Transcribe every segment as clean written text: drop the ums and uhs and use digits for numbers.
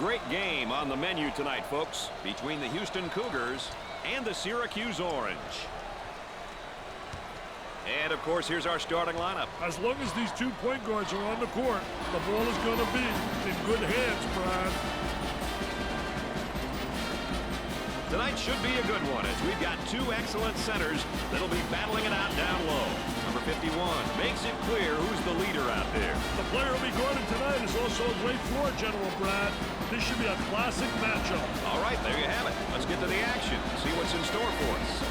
great game on the menu tonight, folks, between the Houston Cougars and the Syracuse Orange. And, of course, here's our starting lineup. As long as these 2 point guards are on the court, the ball is going to be in good hands, Brad. Tonight should be a good one, as we've got 2 excellent centers that'll be battling it out down low. Number 51 makes it clear who's the leader out there. The player who'll be guarding tonight is also a great floor general, Brad. This should be a classic matchup. All right, there you have it. Let's get to the action, see what's in store for us.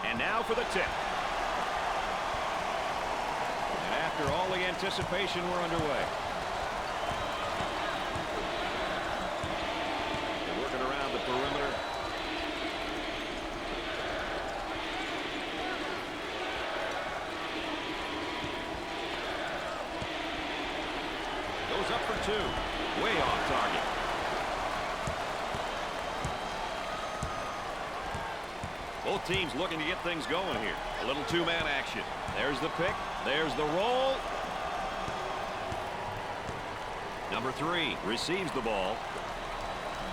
And now for the tip. And after all the anticipation, we're underway. They're working around the perimeter. Goes up for 2. Way off target. Both teams looking to get things going here. A little 2-man action. There's the pick. There's the roll. Number 3 receives the ball.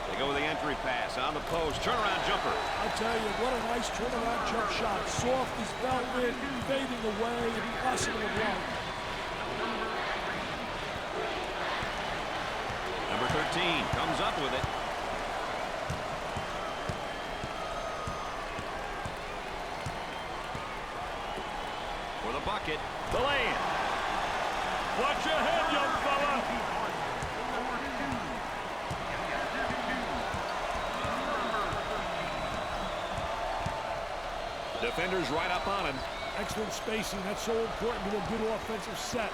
They go with the entry pass on the post. Turnaround jumper. I'll tell you, what a nice turnaround jump shot. Soft as velvet, fading away, impossible to block. Number 13 comes up with it. Bucket, the lay-in. Watch your head, young fella. Defenders right up on him. Excellent spacing. That's so important to a good offensive set.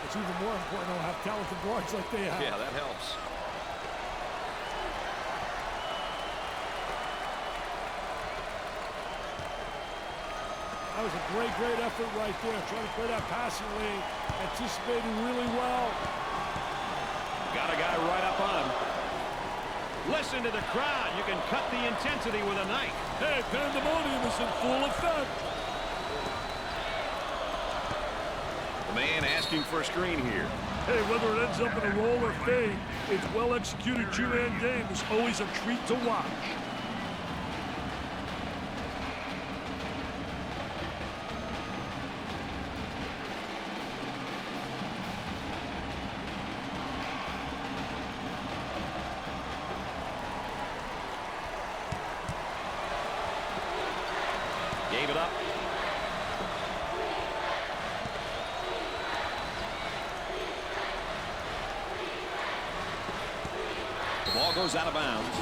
It's even more important to have talented guards like they have. Yeah, that helps. That was a great effort right there. Trying to play that passing lane. Anticipating really well. Got a guy right up on him. Listen to the crowd. You can cut the intensity with a knife. Hey, pandemonium is in full effect. The man asking for a screen here. Hey, whether it ends up in a roll or fade, it's well-executed 2-man game. It's always a treat to watch. Gave it up. The ball goes out of bounds.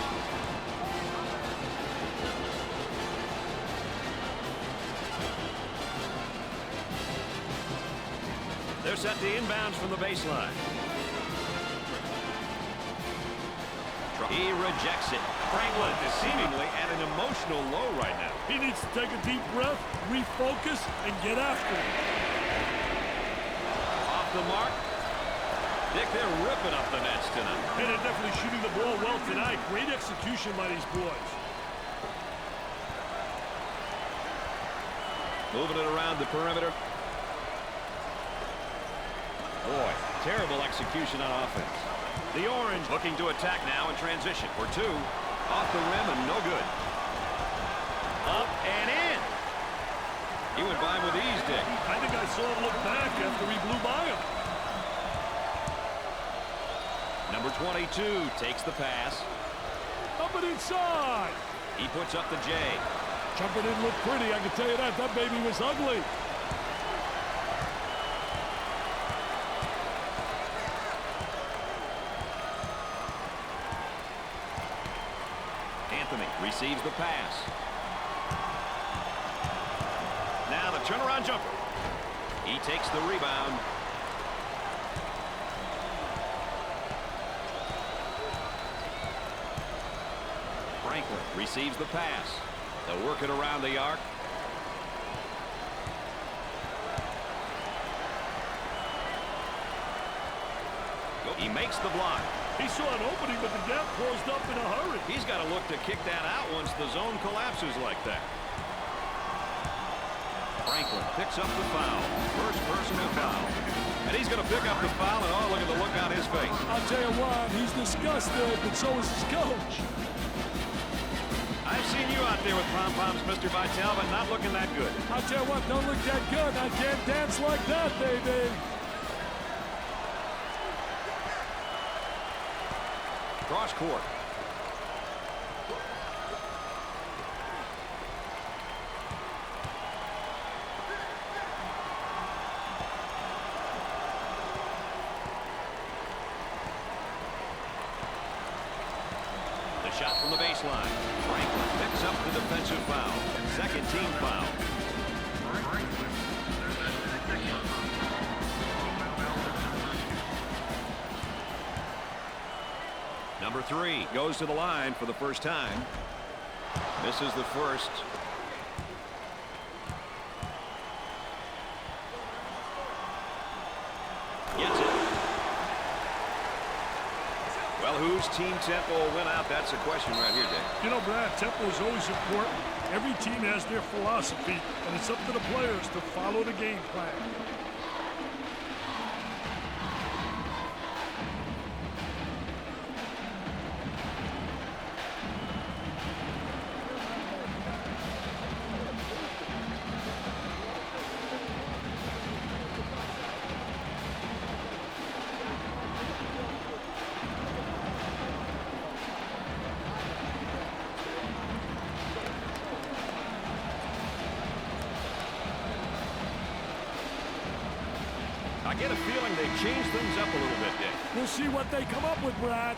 They're set to inbounds from the baseline. He rejects it. Franklin is seemingly at an emotional low right now. He needs to take a deep breath, refocus, and get after it. Off the mark. Dick, they're ripping up the nets tonight. And they're definitely shooting the ball well tonight. Great execution by these boys. Moving it around the perimeter. Boy, terrible execution on offense. The Orange looking to attack now in transition for 2. Off the rim and no good. Up and in. He went by him with ease, Dick. I think I saw him look back after he blew by him. Number 22 takes the pass. Up and inside. He puts up the J. Jumper didn't look pretty, I can tell you that. That baby was ugly. Receives the pass. Now the turnaround jumper. He takes the rebound. Franklin receives the pass. They'll work it around the arc. He makes the block. He saw an opening, but the gap closed up in a hurry. He's got to look to kick that out once the zone collapses like that. Franklin picks up the foul. First personal foul. And he's going to pick up the foul, and oh, look at the look on his face. I'll tell you what, he's disgusted, but so is his coach. I've seen you out there with pom-poms, Mr. Vitale, but not looking that good. I'll tell you what, don't look that good. I can't dance like that, baby. Cross court. The shot from the baseline. Franklin picks up the defensive foul. Second team foul. Number 3 goes to the line for the first time. Misses the first. Gets it. Well, whose team tempo will win out? That's the question right here, Dick. You know, Brad, tempo is always important. Every team has their philosophy, and it's up to the players to follow the game plan. I get a feeling they've changed things up a little bit, Dick. We'll see what they come up with, Brad.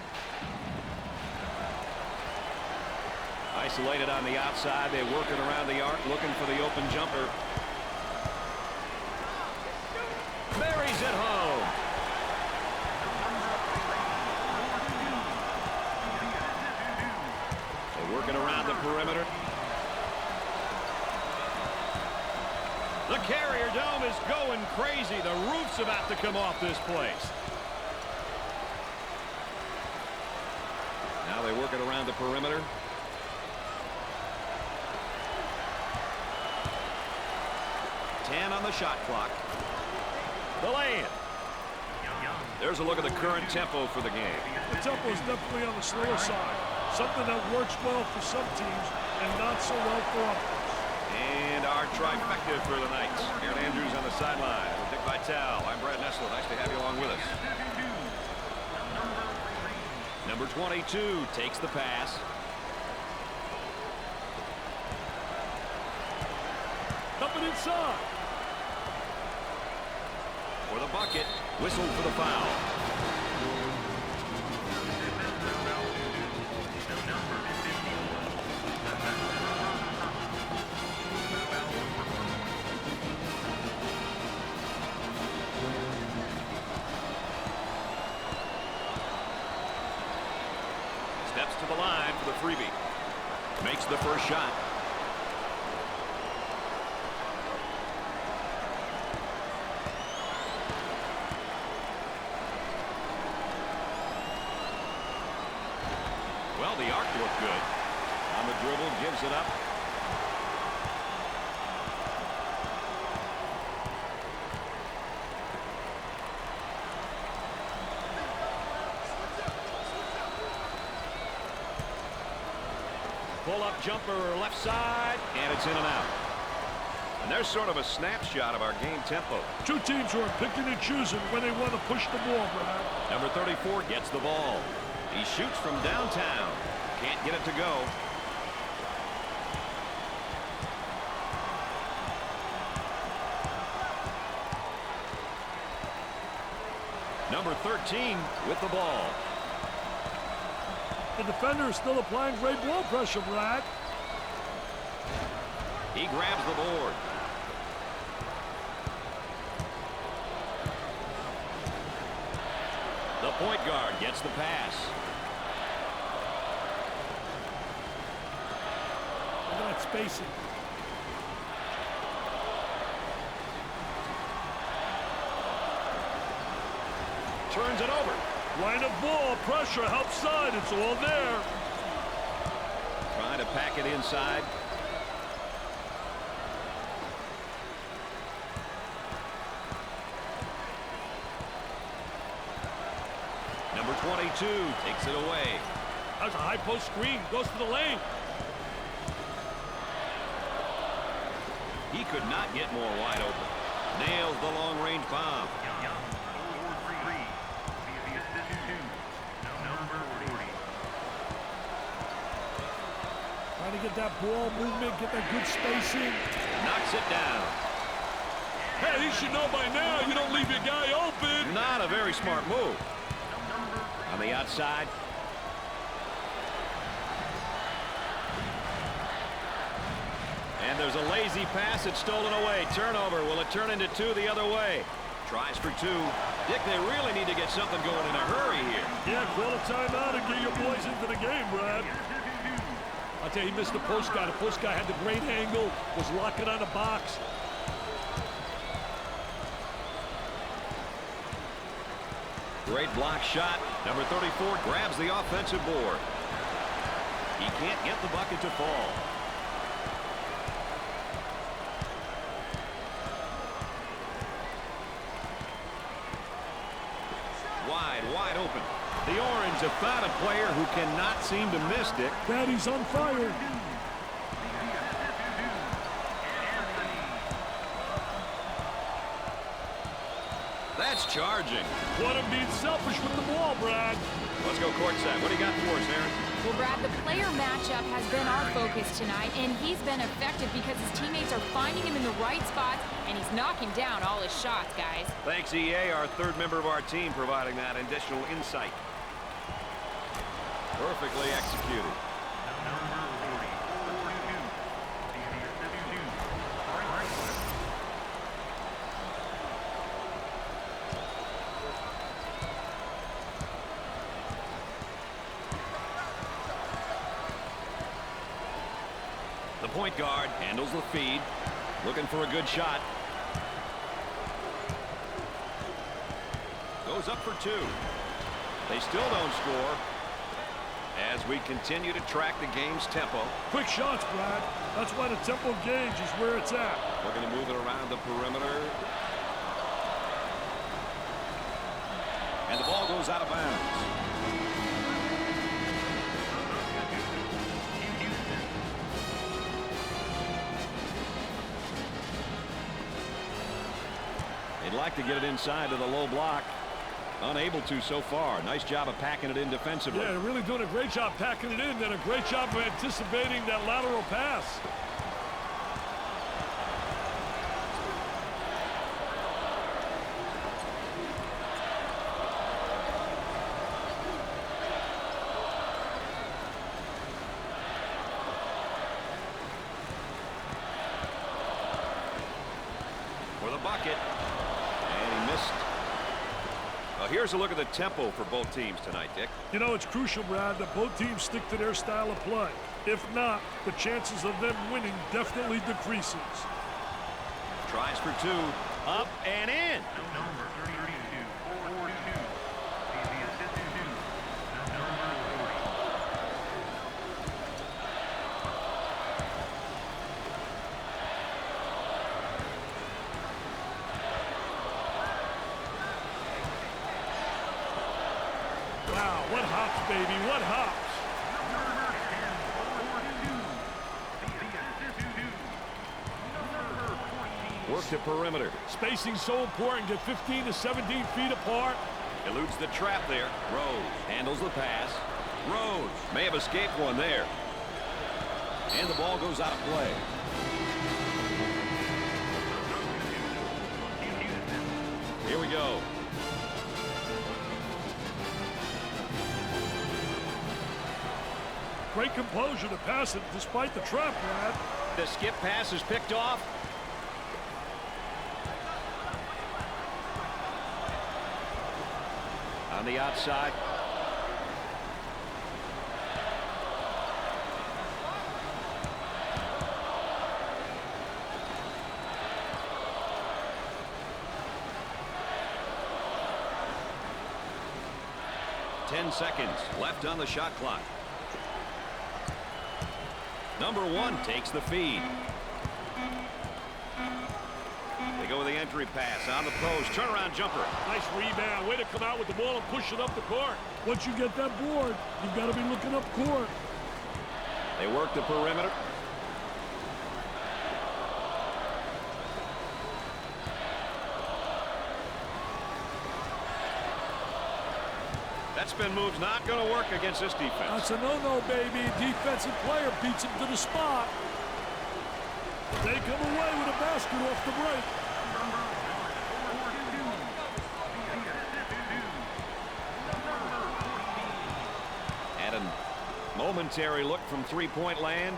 Isolated on the outside. They're working around the arc, looking for the open jumper. Buries it home. They're working around the perimeter. The Carrier Dome is going crazy. The roof's about to come off this place. Now they're working around the perimeter. On the shot clock. The lay-in. There's a look at the current tempo for the game. The tempo is definitely on the slower side. Something that works well for some teams and not so well for others. And our trifecta for the night. Aaron Andrews on the sideline with Dick Vitale. I'm Brad Nessler. Nice to have you along with us. Number 22 takes the pass. Up and inside. For the bucket, whistled for the foul. Steps to the line for the freebie. Makes the first shot. Well, the arc looked good. On the dribble, gives it up. Pull-up jumper left side, and it's in and out. And there's sort of a snapshot of our game tempo. Two teams who are picking and choosing when they want to push the ball, Brad. Number 34 gets the ball. He shoots from downtown. Can't get it to go. Number 13 with the ball. The defender is still applying great ball pressure, Brad. He grabs the board. The point guard gets the pass. Look at that spacing. Turns it over. Line of ball, pressure, help side, it's all there. Trying to pack it inside. Number 22 takes it away. That's a high post screen, goes to the lane. He could not get more wide open. Nails the long-range bomb. Trying to get that ball movement, get that good spacing. Knocks it down. Hey, he should know by now you don't leave your guy open. Not a very smart move. On the outside. And there's a lazy pass. It's stolen away. Turnover. Will it turn into two the other way? Tries for two. Dick, they really need to get something going in a hurry here. Yeah, call a timeout and get your boys into the game, Brad. I'll tell you, he missed the post guy. The post guy had the great angle, was locking on the box. Great block shot. Number 34 grabs the offensive board. He can't get the bucket to fall. Wide open. The Orange have found a player who cannot seem to miss, Dick. Daddy's on fire. That's charging. What him being selfish with the ball, Brad. Let's go courtside. What do you got for us, Aaron? Well, Brad, the player matchup has been our focus tonight, and he's been effective because his teammates are finding him in the right spots, and he's knocking down all his shots, guys. Thanks, EA, our third member of our team, providing that additional insight. Perfectly executed. The point guard handles the feed, looking for a good shot. Goes up for two. They still don't score as we continue to track the game's tempo. Quick shots, Brad. That's why the tempo gauge is where it's at. Looking to move it around the perimeter. And the ball goes out of bounds. They'd like to get it inside to the low block. Unable to so far. Nice job of packing it in defensively. Yeah, they're really doing a great job packing it in, and a great job of anticipating that lateral pass. For the bucket. And he missed. Here's a look at the tempo for both teams tonight, Dick. You know, it's crucial, Brad, that both teams stick to their style of play. If not, the chances of them winning definitely decreases. Tries for two. Up and in. Wow, what hops, baby, what hops. Work the perimeter. Spacing's so important. Get 15 to 17 feet apart. Eludes the trap there. Rose handles the pass. Rose may have escaped one there. And the ball goes out of play. Here we go. Great composure to pass it despite the trap, Brad. The skip pass is picked off. On the outside. 10 seconds left on the shot clock. Number 1 takes the feed. They go with the entry pass on the post. Turnaround jumper. Nice rebound. Way to come out with the ball and push it up the court. Once you get that board, you've got to be looking up court. They work the perimeter. That spin move's not going to work against this defense. That's a no-no, baby. Defensive player beats him to the spot. They come away with a basket off the break. And a momentary look from three-point land.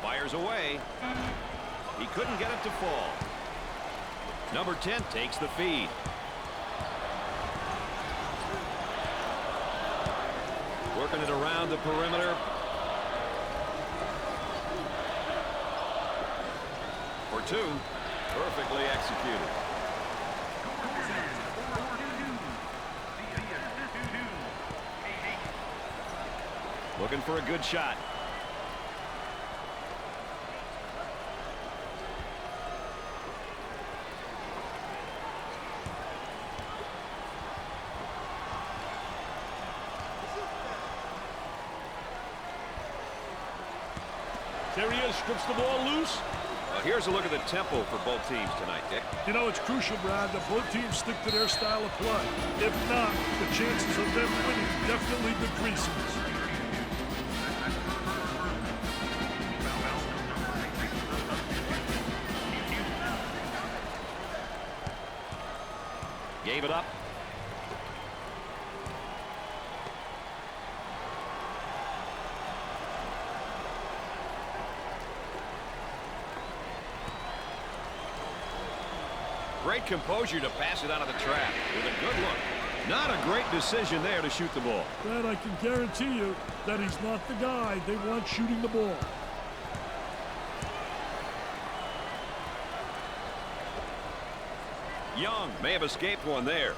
Fires away. He couldn't get it to fall. Number 10 takes the feed. Working it around the perimeter. For 2. Perfectly executed. Looking for a good shot. There he is, strips the ball loose. Well, here's a look at the tempo for both teams tonight, Dick. You know, it's crucial, Brad, that both teams stick to their style of play. If not, the chances of them winning definitely decreases. Gave it up. Great composure to pass it out of the trap with a good look. Not a great decision there to shoot the ball. Brad, I can guarantee you that he's not the guy they want shooting the ball. Young may have escaped one there.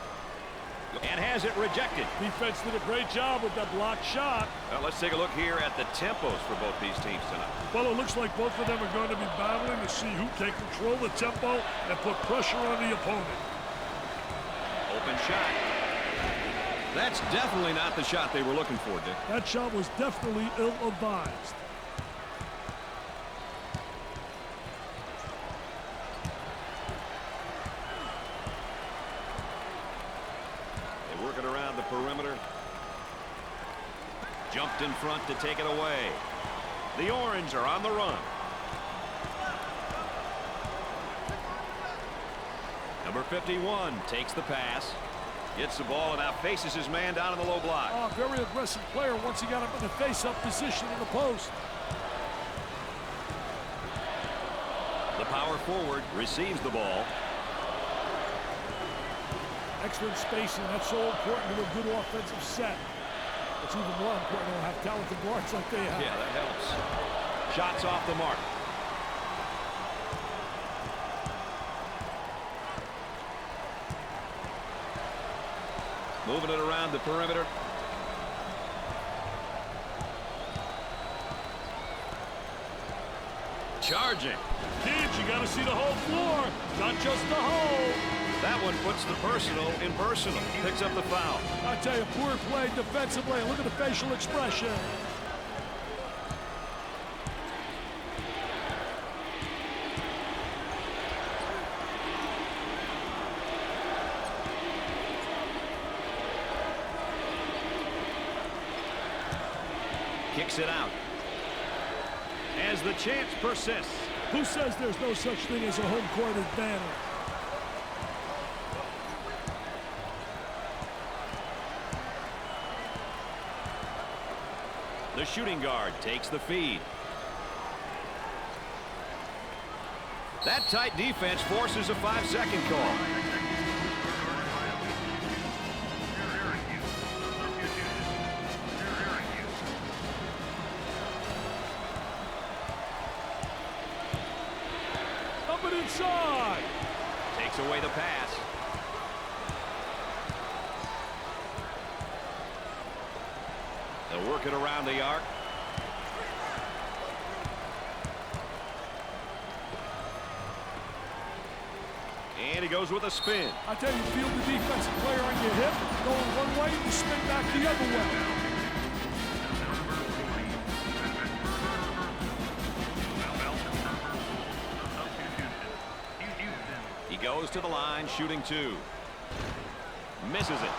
And has it rejected. Defense did a great job with that blocked shot. Well, let's take a look here at the tempos for both these teams tonight. Well, it looks like both of them are going to be battling to see who can control the tempo and put pressure on the opponent. Open shot. That's definitely not the shot they were looking for, Dick. That shot was definitely ill-advised. Working around the perimeter. Jumped in front to take it away. The Orange are on the run. Number 51 takes the pass. Gets the ball and now faces his man down in the low block. Oh, very aggressive player once he got him in the face-up position in the post. The power forward receives the ball. Excellent spacing. That's so important to a good offensive set. It's even more important to have talented guards like they have. Yeah, that helps. Shots off the mark. Moving it around the perimeter. Charging. Kids, you got to see the whole floor, not just the hole. That one puts the personal in personal. Picks up the foul. I tell you, poor play defensively. Look at the facial expression. Kicks it out. As the chance persists. Who says there's no such thing as a home court advantage? The shooting guard takes the feed. That tight defense forces a 5-second call. Up and inside. Takes away the pass. They'll work it around the arc. And he goes with a spin. I tell you, field the defensive player on your hip, going one way, you spin back the other way. He goes to the line, shooting 2. Misses it.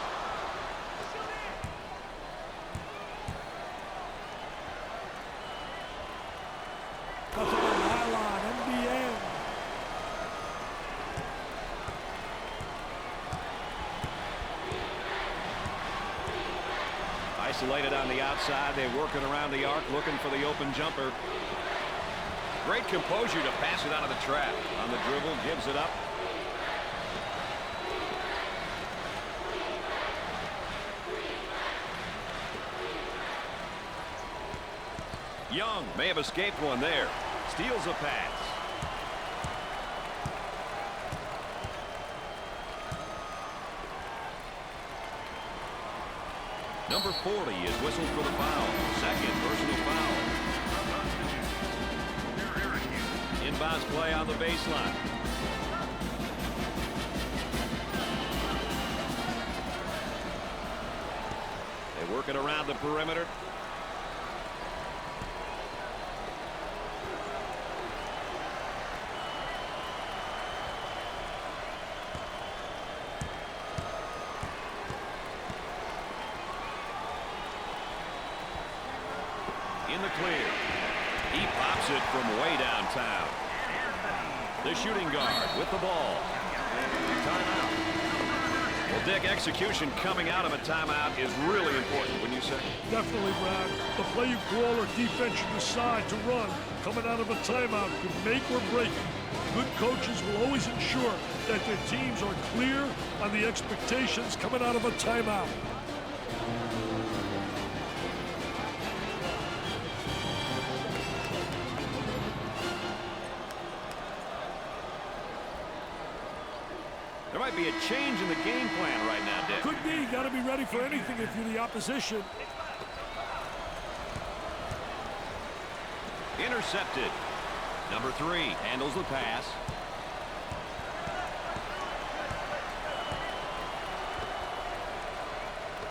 Cut to the nylon, MBN. Isolated on the outside. They're working around the arc, looking for the open jumper. Great composure to pass it out of the trap. On the dribble, gives it up. Young may have escaped one there. Steals a pass. Number 40 is whistled for the foul. Second personal foul. Inbounds play on the baseline. They work it around the perimeter. In the clear. He pops it from way downtown. The shooting guard with the ball. Timeout. Well, Dick, execution coming out of a timeout is really important, wouldn't you say? Definitely, Brad. The play you call or defense you decide to run coming out of a timeout could make or break it. Good coaches will always ensure that their teams are clear on the expectations coming out of a timeout. There might be a change in the game plan right now, Dick. Could be. Got to be ready for anything if you're the opposition. Intercepted. Number 3 handles the pass.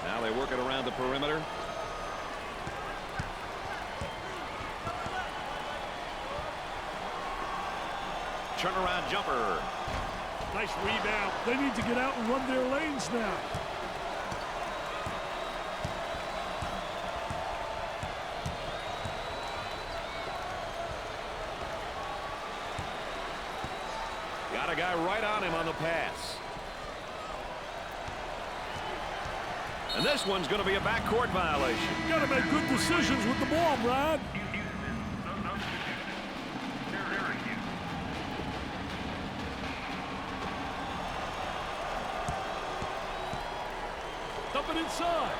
Now they work it around the perimeter. Turnaround jumper. Nice rebound. They need to get out and run their lanes now. Got a guy right on him on the pass. And this one's going to be a backcourt violation. Got to make good decisions with the ball, Brad. Dump it inside.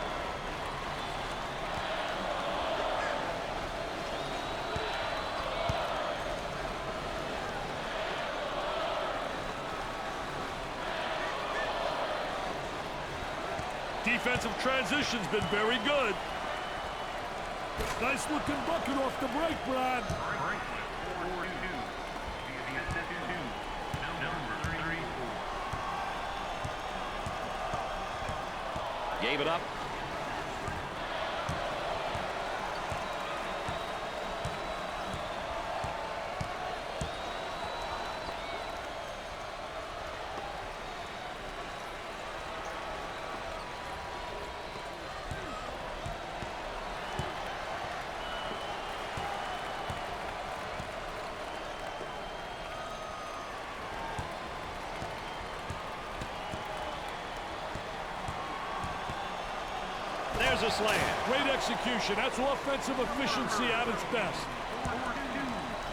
Defensive transition's been very good. Nice looking bucket off the break, Brad. Gave it up. There's a slam. Great execution. That's offensive efficiency at its best.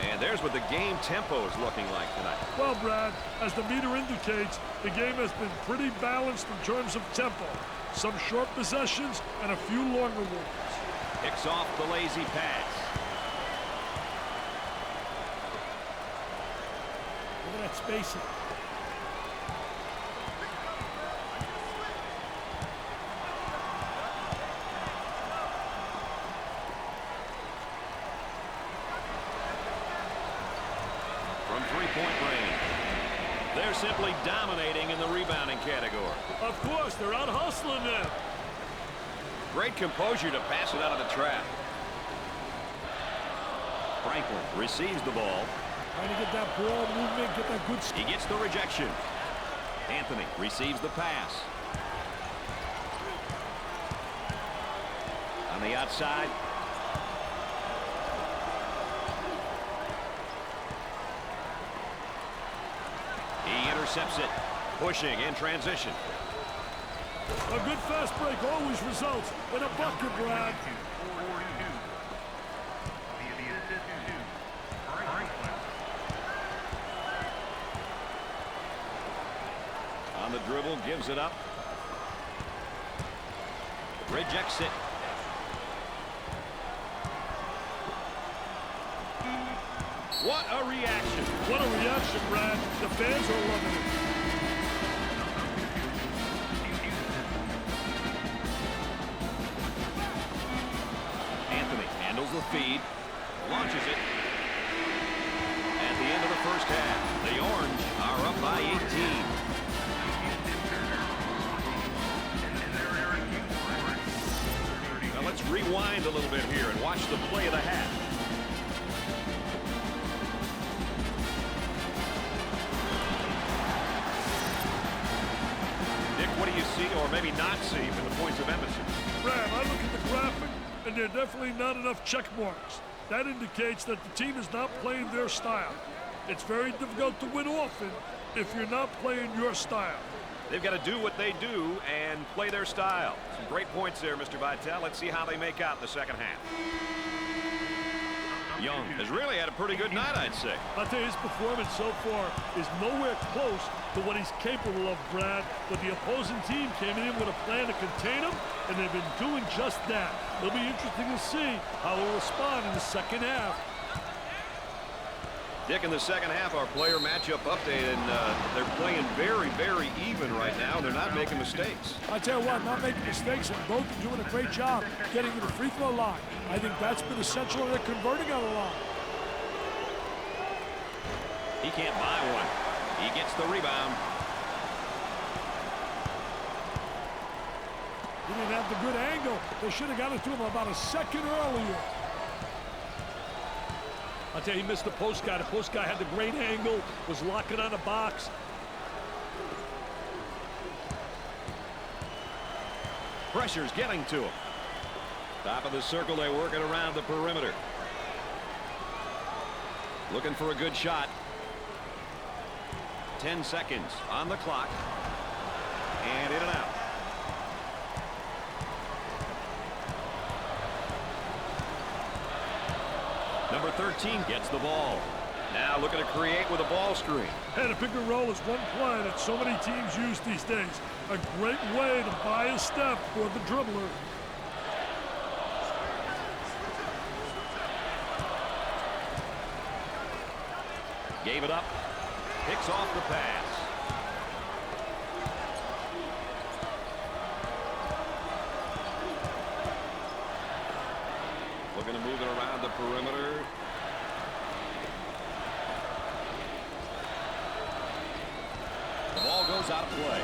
And there's what the game tempo is looking like tonight. Well, Brad, as the meter indicates, the game has been pretty balanced in terms of tempo. Some short possessions and a few longer ones. Picks off the lazy pass. Look at that spacing. From three-point range. They're simply dominating in the rebounding category. Of course, they're out hustling them. Great composure to pass it out of the trap. Franklin receives the ball. Trying to get that ball movement, get that good He gets the rejection. Anthony receives the pass. On the outside. He intercepts it. Pushing in transition. A good fast break always results in a bucket, Brad. On the dribble, gives it up. Rejects it. What a reaction. What a reaction, Brad. The fans are loving it. Anthony handles the feed, launches it. At the end of the first half, the Orange are up by 18. Now let's rewind a little bit here and watch the play of the half. Nick, what do you see or maybe not see from the points of emphasis? Brad, I look at the graphic, and there are definitely not enough check marks. That indicates that the team is not playing their style. It's very difficult to win often if you're not playing your style. They've got to do what they do and play their style. Some great points there, Mr. Vitale. Let's see how they make out in the second half. Young has really had a pretty good night, I'd say. I'll tell you, his performance so far is nowhere close to what he's capable of, Brad. But the opposing team came in with a plan to contain him, and they've been doing just that. It'll be interesting to see how he'll respond in the second half. Dick, in the second half, our player matchup update, and they're playing very, very even right now. They're not making mistakes. I tell you what, not making mistakes, and both are doing a great job getting to the free throw line. I think that's been essential in their converting on the line. He can't buy one. He gets the rebound. He didn't have the good angle. They should have got it to him about a second earlier. I'll tell you, he missed the post guy. The post guy had the great angle, was locking on the box. Pressure's getting to him. Top of the circle, they work it around the perimeter. Looking for a good shot. 10 seconds on the clock. And in and out. Number 13 gets the ball. Now looking to create with a ball screen. And a pick and roll is one play that so many teams use these days. A great way to buy a step for the dribbler. Gave it up. Picks off the pass. Looking to move it around the perimeter. The ball goes out of play.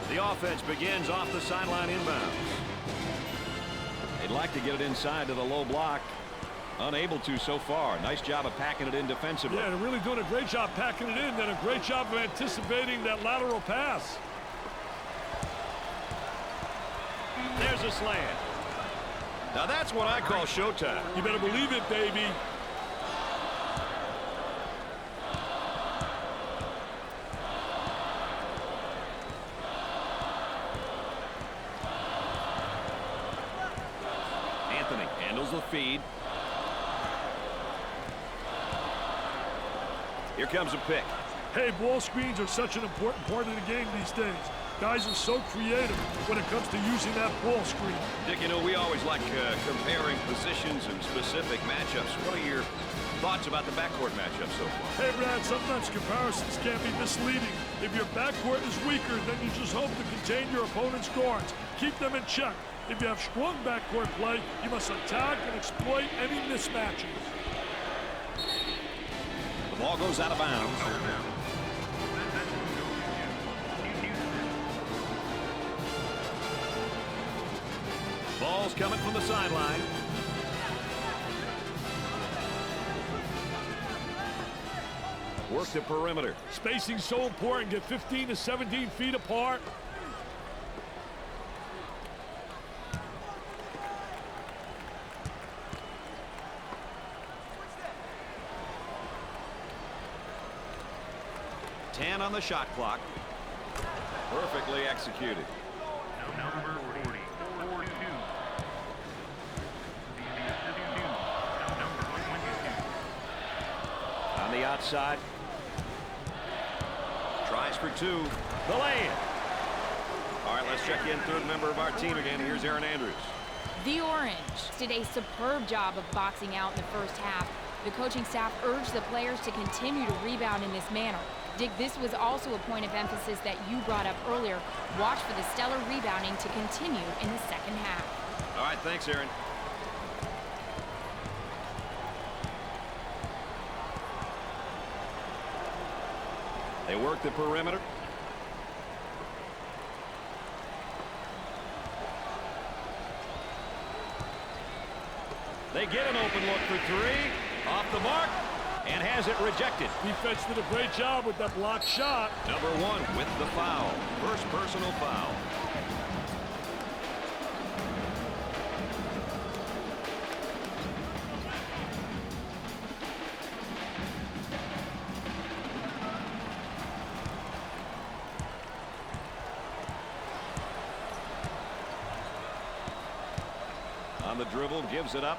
The offense begins off the sideline inbounds. They'd like to get it inside to the low block. Unable to so far. Nice job of packing it in defensively. Yeah, they're really doing a great job packing it in, and a great job of anticipating that lateral pass. There's a slam. Now that's what I call showtime. You better believe it, baby. the feed. Here comes a pick. Hey, ball screens are such an important part of the game these days. Guys are so creative when it comes to using that ball screen. Dick, you know, we always like comparing positions and specific matchups. What are your thoughts about the backcourt matchup so far? Hey, Brad, sometimes comparisons can be misleading. If your backcourt is weaker, then you just hope to contain your opponent's guards. Keep them in check. If you have strong backcourt play, you must attack and exploit any mismatches. The ball goes out of bounds. Ball's coming from the sideline. Work the perimeter. Spacing's so important. Get 15 to 17 feet apart. On the shot clock. Perfectly executed. Number 40, 4-2. On the outside. Tries for two. The lay-in. All right, let's check in third member of our team again. Here's Aaron Andrews. The Orange did a superb job of boxing out in the first half. The coaching staff urged the players to continue to rebound in this manner. Dick, this was also a point of emphasis that you brought up earlier. Watch for the stellar rebounding to continue in the second half. All right, thanks, Aaron. They work the perimeter. They get an open look for three. Off the mark. And has it rejected. Defense did a great job with that blocked shot. Number one with the foul. First personal foul. On the dribble, gives it up.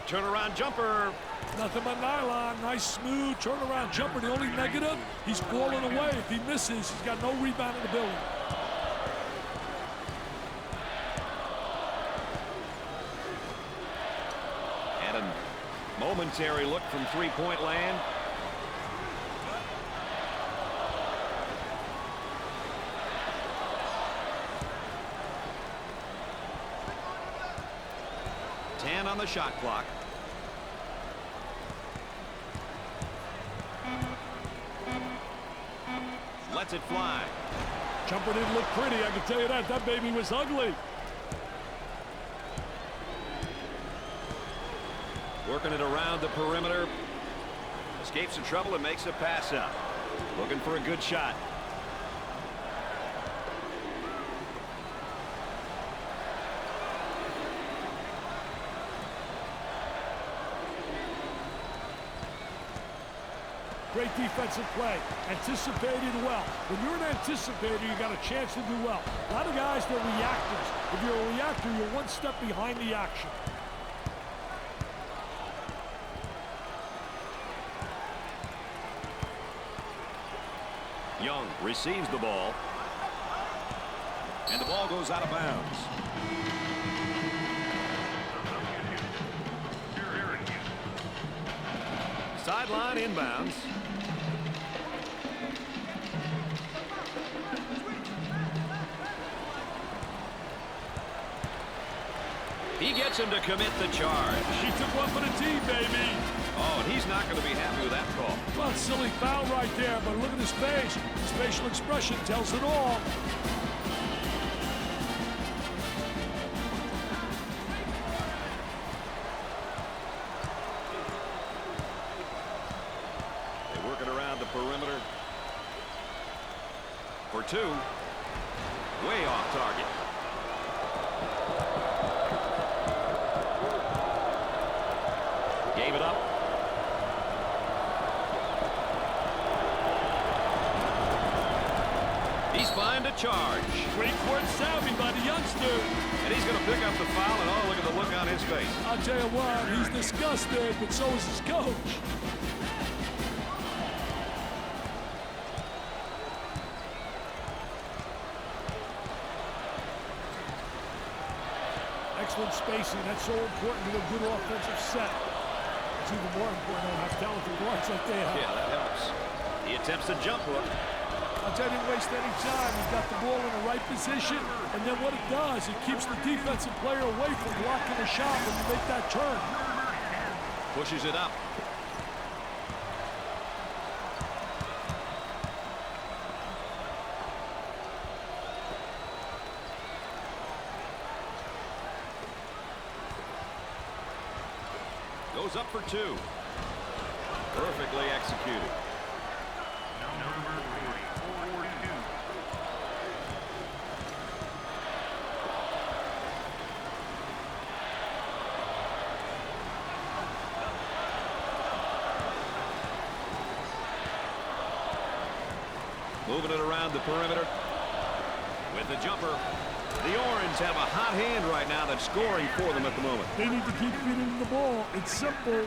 Turnaround jumper. Nothing but nylon. Nice, smooth turnaround jumper. The only negative, he's falling away. If he misses, he's got no rebound in the building. And a momentary look from three-point land. On the shot clock. Lets it fly. Jumper didn't look pretty, I can tell you that. That baby was ugly. Working it around the perimeter. Escapes the trouble and makes a pass out. Looking for a good shot. Great defensive play. Anticipated well. When you're an anticipator, you got a chance to do well. A lot of guys, they're reactors. If you're a reactor, you're one step behind the action. Young receives the ball. And the ball goes out of bounds. Sideline inbounds. He gets him to commit the charge. She took one for the team, baby. Oh, and he's not going to be happy with that call. Well, it's a silly foul right there, but look at his face. His facial expression tells it all. They work it around the perimeter. For two. Way off target. Gave it up. He's fine to charge. Great court savvy by the youngster. And he's going to pick up the foul, and oh, look at the look on his face. I'll tell you what, he's disgusted, but so is his coach. Excellent spacing. That's so important to a good offensive set. It's even more important to have talented guards like they have. Yeah, that helps. He attempts a jump hook. I'll tell you, didn't waste any time. He got the ball in the right position, and then what it does, it keeps the defensive player away from blocking the shot when you make that turn. Pushes it up. Goes up for two. Perfectly executed. Number 42. Moving it around the perimeter with the jumper. The Orange have a hot hand right now that's scoring for them at the moment. They need to keep feeding the ball. It's simple.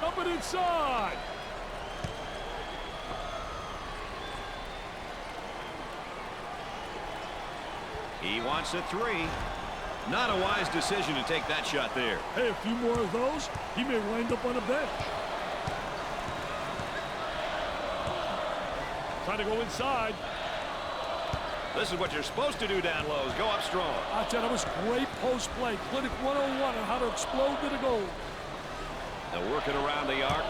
Up and inside. He wants a three. Not a wise decision to take that shot there. Hey, a few more of those, he may wind up on a bench. Trying to go inside. This is what you're supposed to do down low, is go up strong. I tell you, that was great post play. Clinic 101 on how to explode to the goal. They'll work it around the arc.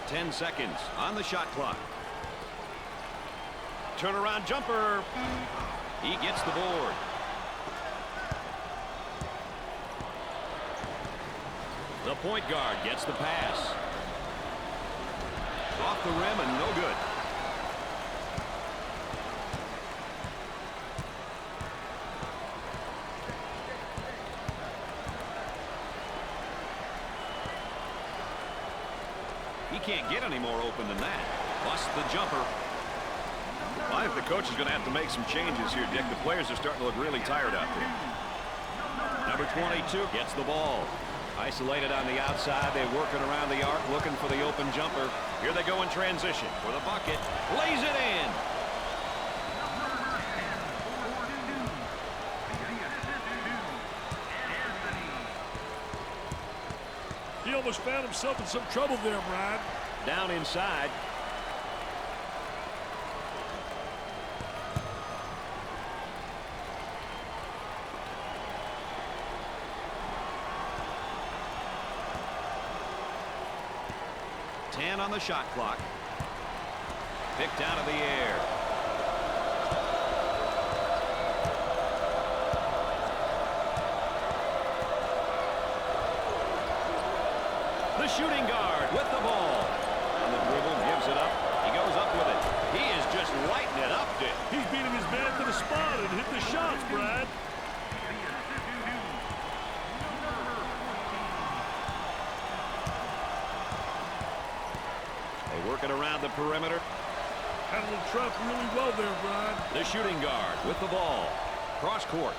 10 seconds on the shot clock. Turnaround jumper. He gets the board. The point guard gets the pass. Off the rim and no good. He can't get any more open than that. Busts the jumper. I think the coach is going to have to make some changes here, Dick. The players are starting to look really tired out there. Number 22 gets the ball. Isolated on the outside. They're working around the arc, looking for the open jumper. Here they go in transition for the bucket. Lays it in. He almost found himself in some trouble there, Brad. Down inside. On the shot clock. Picked out of the air. The shooting guard with the ball. On the dribble, gives it up. He goes up with it. He is just lighting it up, Dick. He's beating his man to the spot and hit the shots, Brad. Working around the perimeter. Handled trap really well there, Brad. The shooting guard with the ball. Cross court.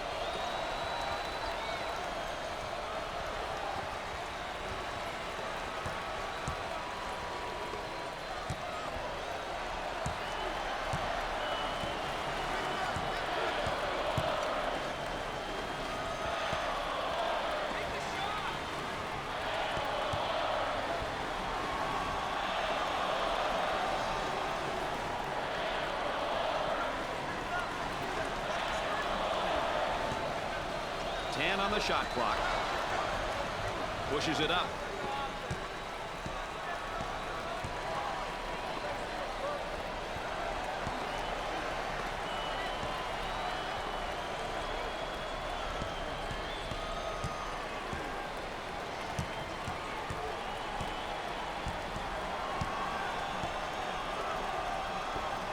On the shot clock. Pushes it up.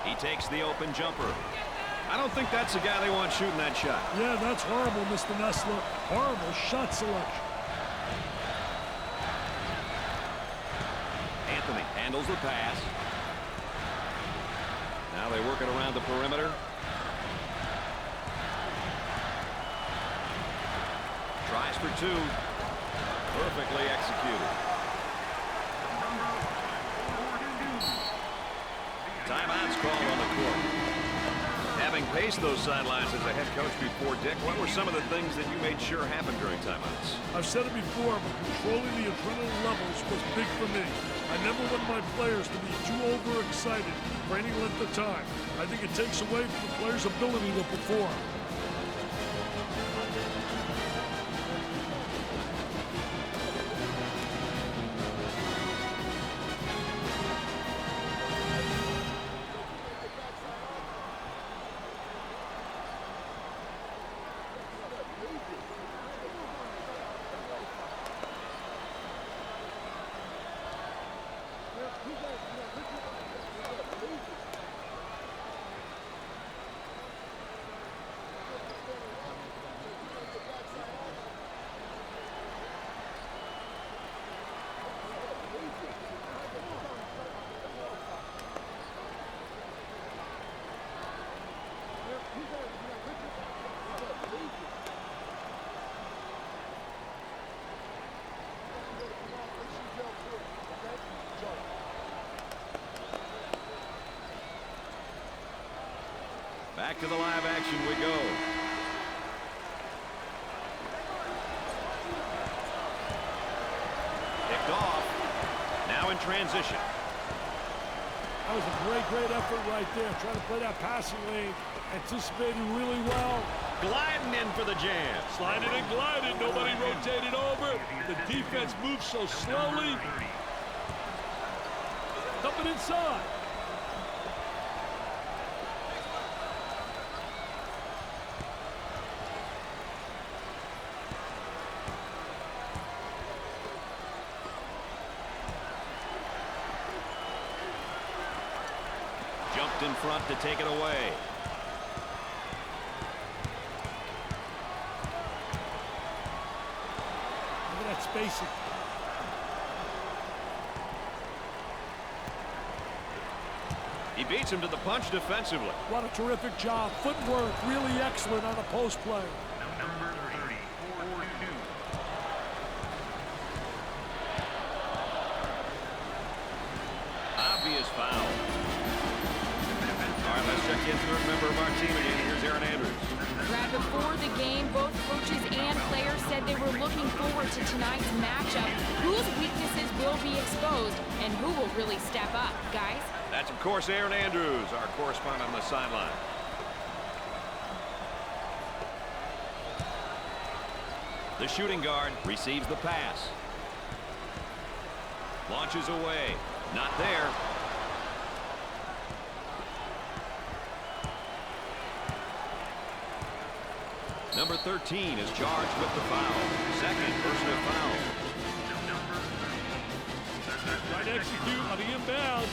He takes the open jumper. I don't think that's the guy they want shooting that shot. Yeah, that's horrible, Mr. Nessler. Horrible shot selection. handles the pass. Now they work it around the perimeter. Tries for two. Perfectly executed. Timeout's called on the court. Having paced those sidelines as a head coach before, Dick, what were some of the things that you made sure happened during timeouts? I've said it before, but controlling the adrenaline levels was big for me. I never want my players to be too overexcited for any length of time. I think it takes away from the players' ability to perform. Back to the live action we go. Picked off. Now in transition. That was a great effort right there. Trying to play that passing lane. Anticipating really well. Gliding in for the jam. Sliding and gliding. Nobody rotated over. The defense moved so slowly. Coming inside. Jumped in front to take it away. Look at that spacing. He beats him to the punch defensively. What a terrific job. Footwork really excellent on the post play. Number 30, 4-2. Obvious foul. All right, let's check in through a member of our team again. Here's Aaron Andrews. Brad, before the game, both coaches and players said they were looking forward to tonight's matchup. Whose weaknesses will be exposed and who will really step up, guys? That's, of course, Aaron Andrews, our correspondent on the sideline. The shooting guard receives the pass. Launches away. Not there. Number 13 is charged with the foul. Second personal foul. Trying to execute on the inbound.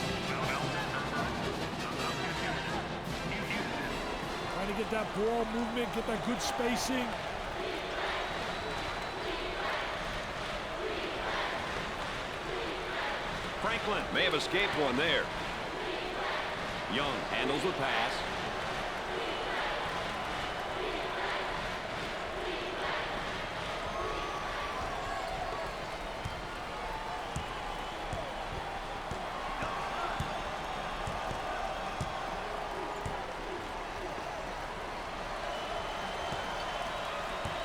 Trying to get that ball movement, get that good spacing. Franklin may have escaped one there. Young handles the pass.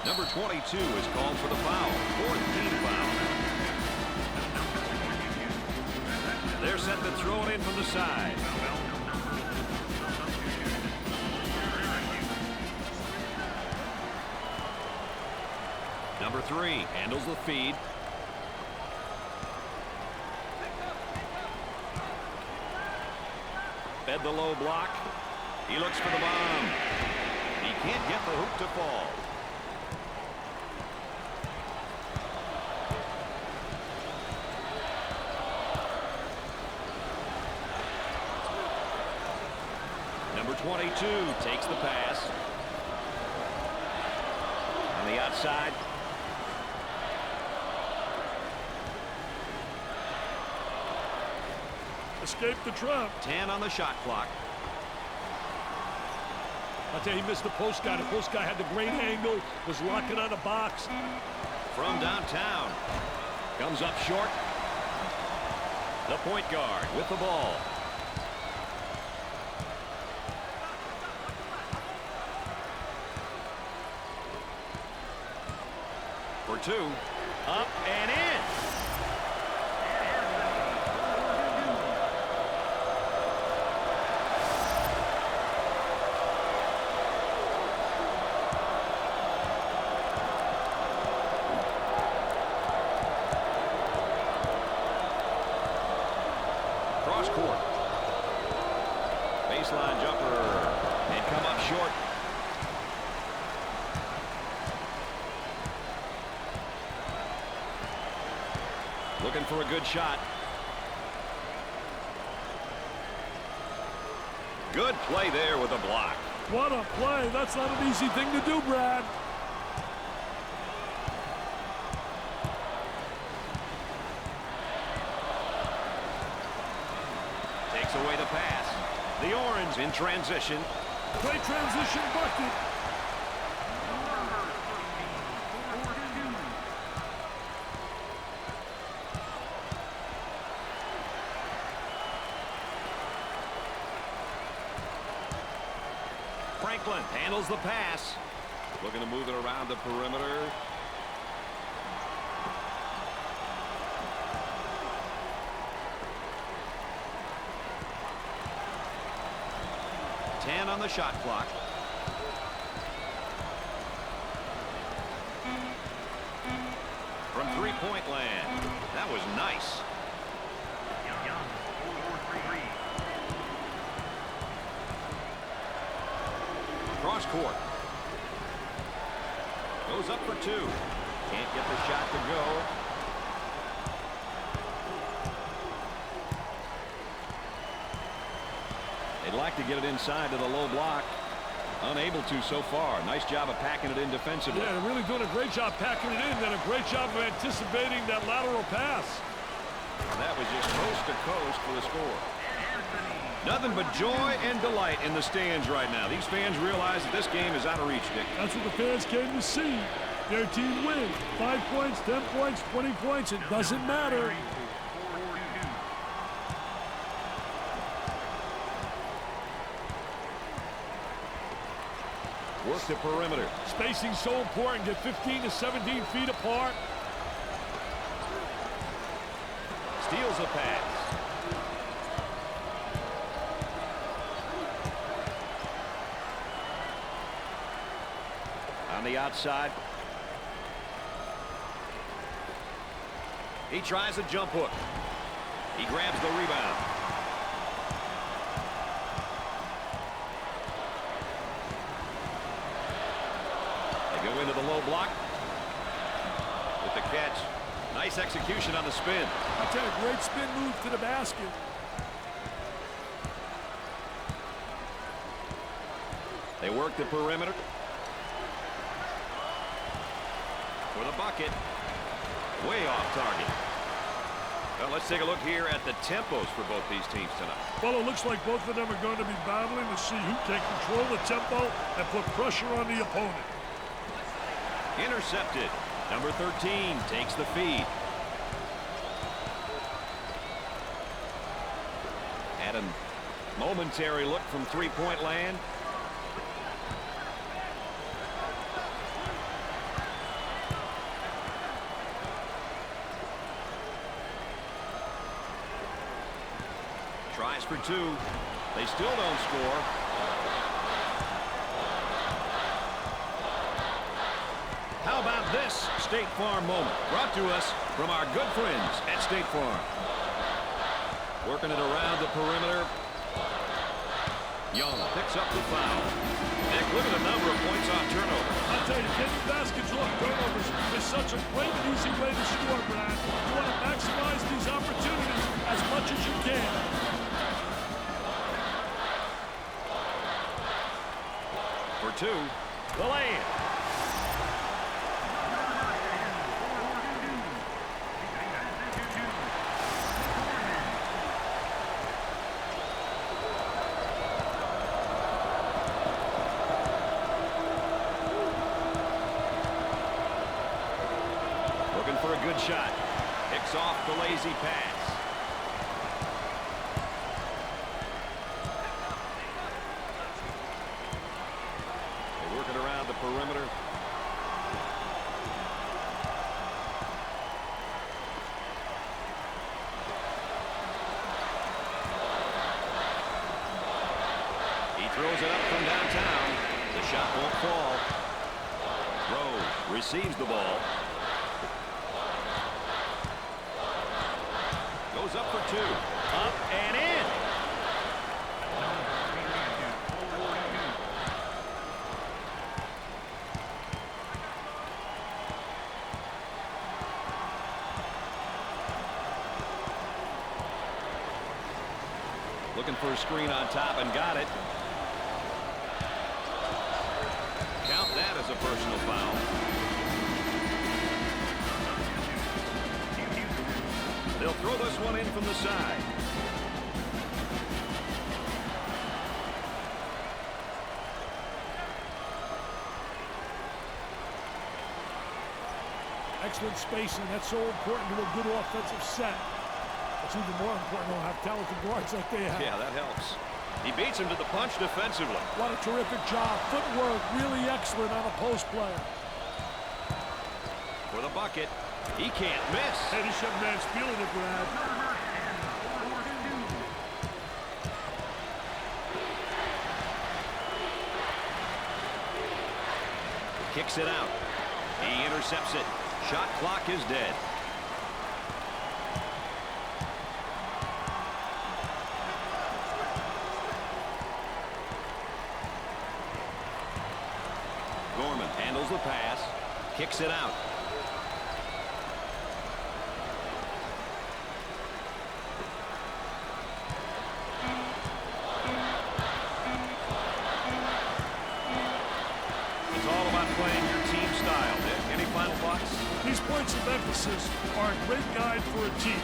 Number 22 is called for the foul. Fourth team foul. They're set to throw it in from the side. Number 3 handles the feed. Fed the low block. He looks for the bomb. He can't get the hoop to fall. Number 22 takes the pass. On the outside. Escape the trap. 10 on the shot clock. I'll tell you, he missed the post guy. The post guy had the great angle, was locking on the box. From downtown. Comes up short. The point guard with the ball. For two. Up and in. Cross court. Baseline jumper. And come up short. Looking for a good shot. Good play there with a block. What a play. That's not an easy thing to do, Brad. Takes away the pass. The Orange in transition. Great transition bucket. Franklin handles the pass. Looking to move it around the perimeter. On the shot clock. From three-point land. That was nice. Young, 4-3. Cross court. Goes up for two. Can't get the shot to go. They'd like to get it inside to the low block. Unable to so far. Nice job of packing it in defensively. Yeah, they're really doing a great job packing it in, and a great job of anticipating that lateral pass. That was just coast to coast for the score. Nothing but joy and delight in the stands right now. These fans realize that this game is out of reach, Dick. That's what the fans came to see. Their team win. 5 points, 10 points, 20 points. It doesn't matter. Work the perimeter. Spacing so important. Get 15 to 17 feet apart. Steals a pass. On the outside. He tries a jump hook. He grabs the rebound. Go into the low block with the catch. Nice execution on the spin. That's a great spin move to the basket. They work the perimeter for the bucket. Way off target. Well, let's take a look here at the tempos for both these teams tonight. Well, it looks like both of them are going to be battling to see who can control the tempo and put pressure on the opponent. Intercepted. Number 13 takes the feed. Had a momentary look from three-point land. Tries for two. They still don't score. How about this State Farm moment? Brought to us from our good friends at State Farm. Working it around the perimeter. Young picks up the foul. Nick, look at the number of points off turnover. I'll tell you, getting baskets off turnovers is such a great and easy way to score, Brad. You want to maximize these opportunities as much as you can. For two, the lay-in. Right shot. Picks off the lazy pass. They work it around the perimeter. He throws it up from downtown. The shot won't fall. Rowe receives the ball. Goes up for two. Up and in. Looking for a screen on top and got it. Count that as a personal foul. They'll throw this one in from the side. Excellent spacing. That's so important to a good offensive set. It's even more important to have talented guards like they have. Yeah, that helps. He beats him to the punch defensively. What a terrific job. Footwork really excellent on a post player. For the bucket. He can't miss. Hey, this young man's feeling it, Brad. Kicks it out. He intercepts it. Shot clock is dead. Gorman handles the pass. Kicks it out. It's all about playing your team style, Nick. Any final thoughts? These points of emphasis are a great guide for a team.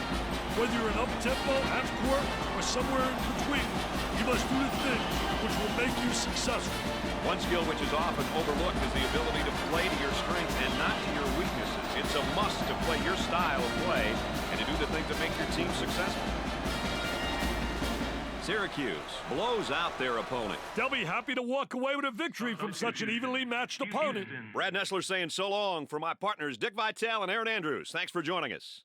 Whether you're an up-tempo, half-court, or somewhere in between, you must do the things which will make you successful. One skill which is often overlooked is the ability to play to your strengths and not to your weaknesses. It's a must to play your style of play and to do the things that make your team successful. Syracuse blows out their opponent. They'll be happy to walk away with a victory from such an evenly matched opponent. Brad Nessler saying so long for my partners Dick Vitale and Aaron Andrews. Thanks for joining us.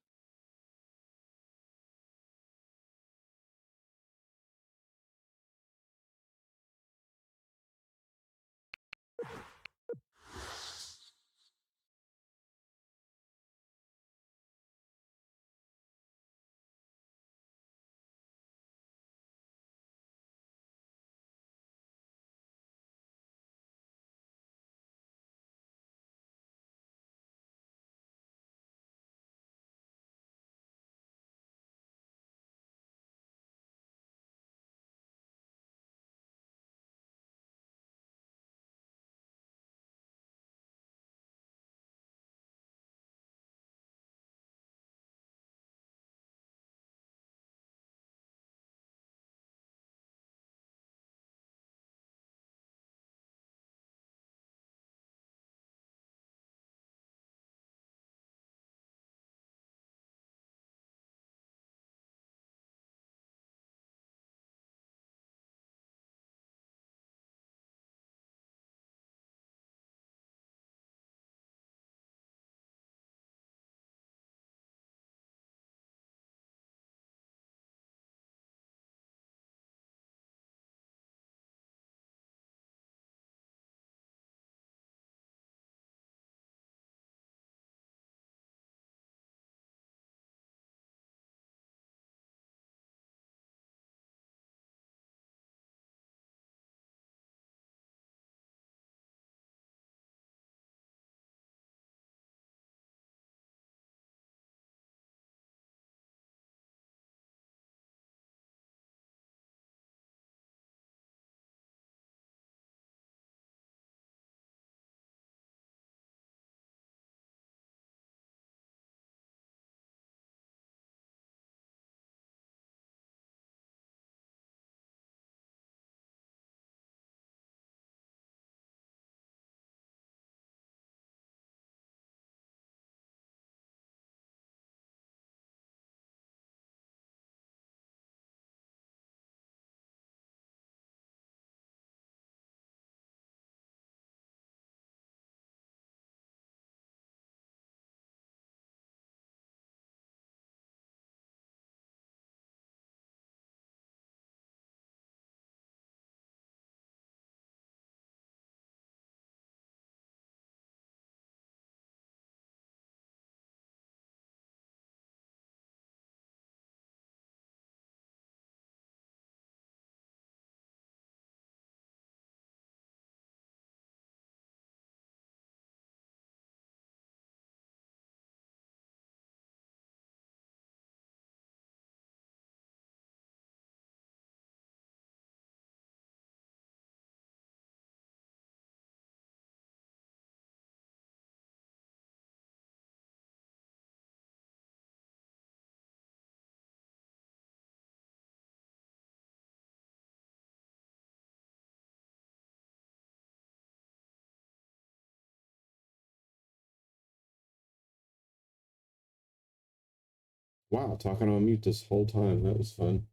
Wow, talking on mute this whole time. That was fun.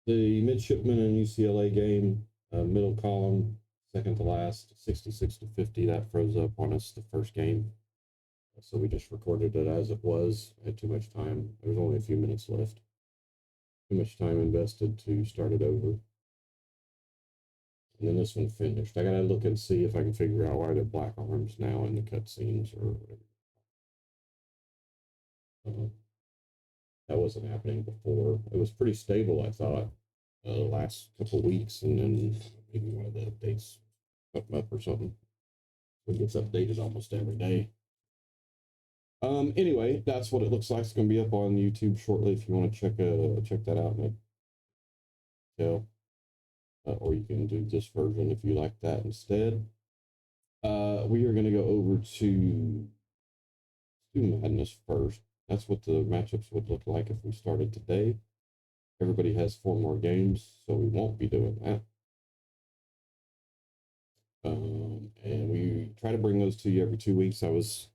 The midshipman and UCLA game, middle column, second to last, 66 to 50. That froze up on us the first game. So we just recorded it as it was. I had too much time. There was only a few minutes left. Too much time invested to start it over. And then this one finished. I gotta look and see if I can figure out why they're black arms now in the cutscenes or whatever. That wasn't happening before. It was pretty stable, I thought, the last couple of weeks, and then maybe one of the updates up or something. It gets updated almost every day. Anyway, that's what it looks like. It's going to be up on YouTube shortly if you want to check that out in detail. Or you can do this version if you like that instead. We are going to go over to Madness first. That's what the matchups would look like if we started today. Everybody has 4 more games, so we won't be doing that. And we try to bring those to you every 2 weeks. I was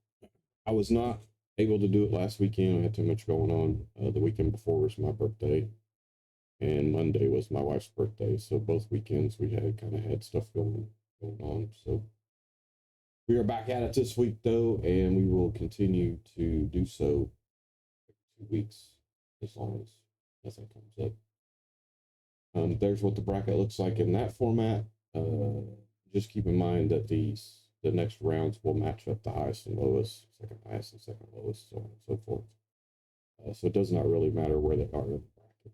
not able to do it last weekend. I had too much going on. The weekend before was my birthday, and Monday was my wife's birthday. So both weekends we had stuff going on. So we are back at it this week though, and we will continue to do so every 2 weeks as long as that comes up. There's what the bracket looks like in that format. Just keep in mind that the next rounds will match up the highest and lowest, second highest and second lowest, so on and so forth. So it does not really matter where they are in the bracket.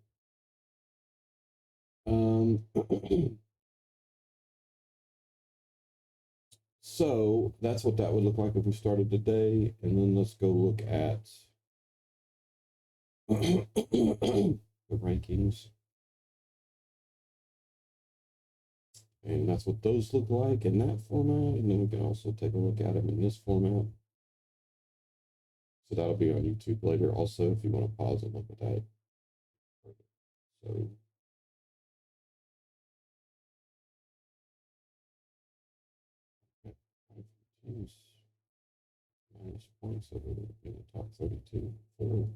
So that's what that would look like if we started today. And then let's go look at the rankings. And that's what those look like in that format. And then we can also take a look at them in this format. So that'll be on YouTube later also if you want to pause and look at that. So minus points over in the top 32 for.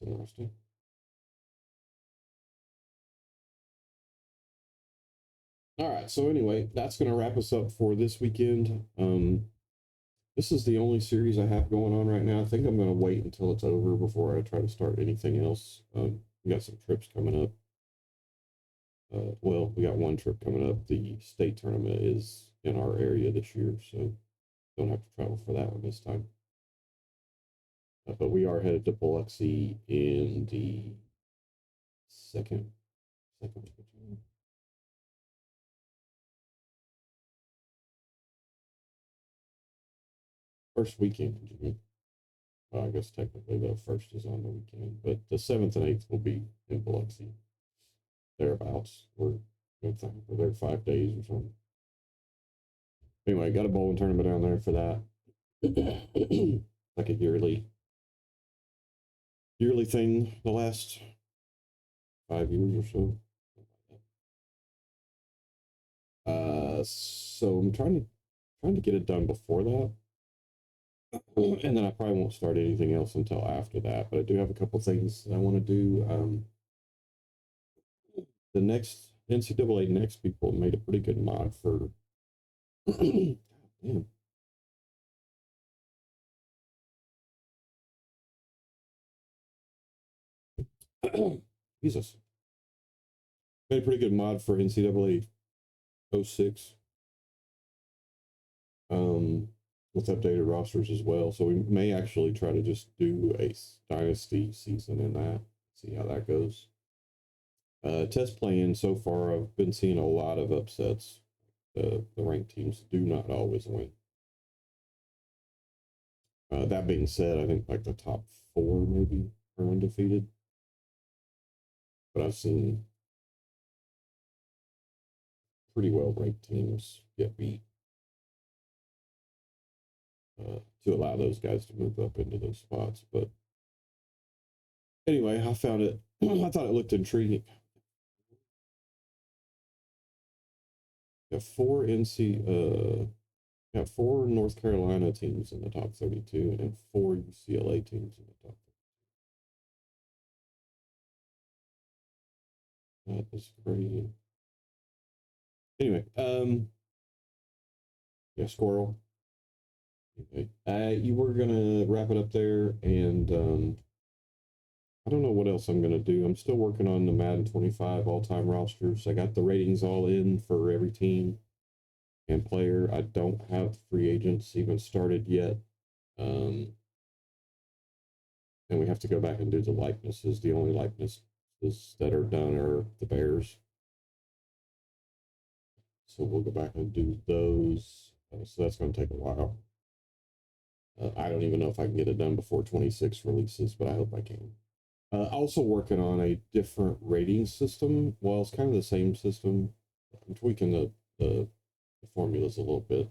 That's interesting. All right, so anyway, that's going to wrap us up for this weekend. This is the only series I have going on right now. I think I'm going to wait until it's over before I try to start anything else. We got some trips coming up. Well, we got one trip coming up. The state tournament is in our area this year, so don't have to travel for that one this time. But we are headed to Biloxi in the second first weekend in June. Well, I guess technically the first is on the weekend, but the 7th and 8th will be in Biloxi. Thereabouts. We're there 5 days or something. Anyway, got a bowling tournament down there for that. Like a yearly thing the last 5 years or so. So I'm trying to get it done before that. And then I probably won't start anything else until after that. But I do have a couple things that I want to do. The next NCAA Next people made a pretty good mod for. Damn. Jesus. Made a pretty good mod for NCAA 06. With updated rosters as well. So we may actually try to just do a dynasty season in that. See how that goes. Test playing so far, I've been seeing a lot of upsets. The ranked teams do not always win. That being said, I think like the top 4 maybe are undefeated. But I've seen pretty well ranked teams get beat. To allow those guys to move up into those spots. But anyway, I found it, I thought it looked intriguing. We have 4 NC Got 4 North Carolina teams in the top 32 and 4 UCLA teams in the top 32. That is crazy. Anyway, yeah, squirrel. Okay. You were gonna wrap it up there, and I don't know what else I'm gonna do. I'm still working on the Madden 25 all-time rosters. I got the ratings all in for every team and player. I don't have free agents even started yet. And we have to go back and do the likenesses. The only likenesses that are done are the Bears. So we'll go back and do those. So that's going to take a while. I don't even know if I can get it done before 26 releases, but I hope I can. Also working on a different rating system. Well, it's kind of the same system. I'm tweaking the formulas a little bit.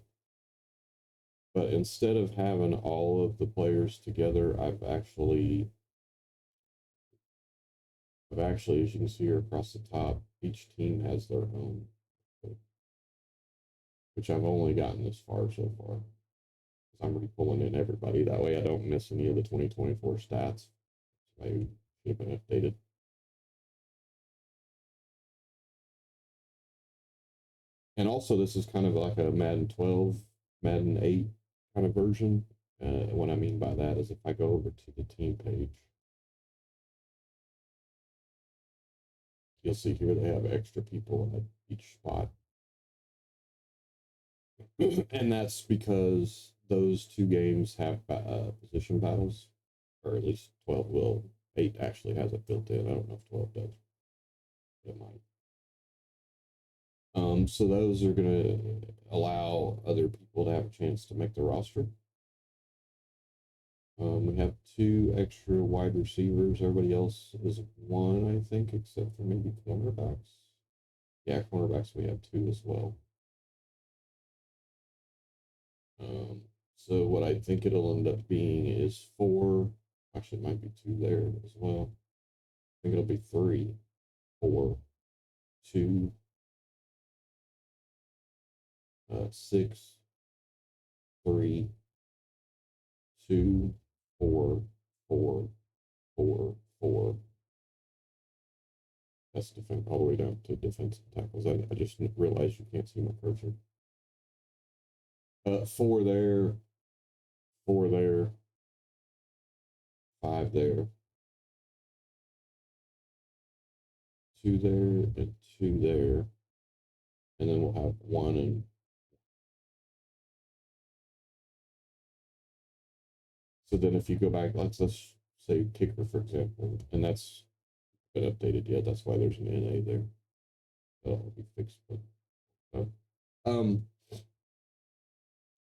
But instead of having all of the players together, I've actually, as you can see here across the top, each team has their own, which I've only gotten this far so far. Because I'm already pulling in everybody. That way I don't miss any of the 2024 stats. Maybe should have been updated. And also, this is kind of like a Madden 12, Madden 8 kind of version. What I mean by that is if I go over to the team page, you'll see here they have extra people at each spot. And that's because those 2 games have position battles, or at least 12 will. 8 actually has it built in. I don't know if 12 does. It might. So those are going to allow other people to have a chance to make the roster. We have 2 extra wide receivers. Everybody else is 1, I think, except for maybe cornerbacks. Yeah, cornerbacks we have 2 as well. So what I think it'll end up being is 4. Actually, it might be 2 there as well. I think it'll be 3, 4, 2, 6, 3, 2, 4, 4, 4, 4. That's defense all the way down to defensive tackles. I just realized you can't see my cursor. 4 there, 4 there, 5 there, 2 there, and 2 there. And then we'll have 1 and so then if you go back, let's say kicker, for example, and that's been updated yet. That's why there's an NA there. That'll be fixed. But,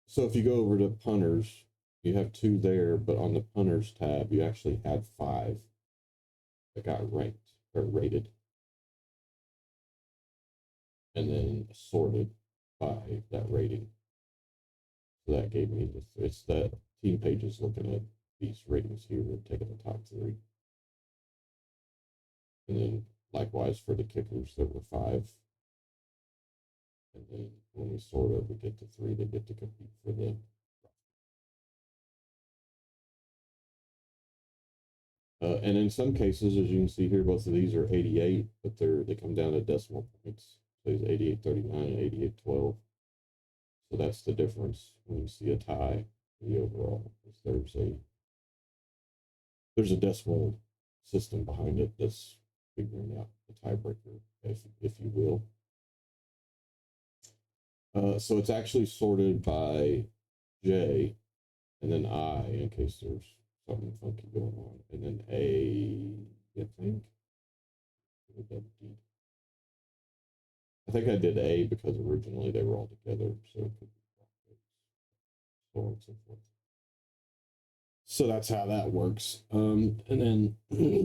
so if you go over to punters, you have 2 there, but on the punters tab, you actually had 5 that got ranked or rated, and then sorted by that rating. So that gave me it's that team pages looking at these ratings here and taking the top 3. And then likewise for the kickers, there were 5. And then when we sort it, we get to 3 that get to compete for the. And in some cases, as you can see here, both of these are 88, but they come down to decimal points. So it's 88.39 and 88.12. So that's the difference when you see a tie. The overall, there's a decimal system behind it that's figuring out the tiebreaker, if you will. So it's actually sorted by J, and then I, in case there's something funky going on, and then A, I think. I think I did A because originally they were all together, so it could be so on and so forth. So that's how that works. And then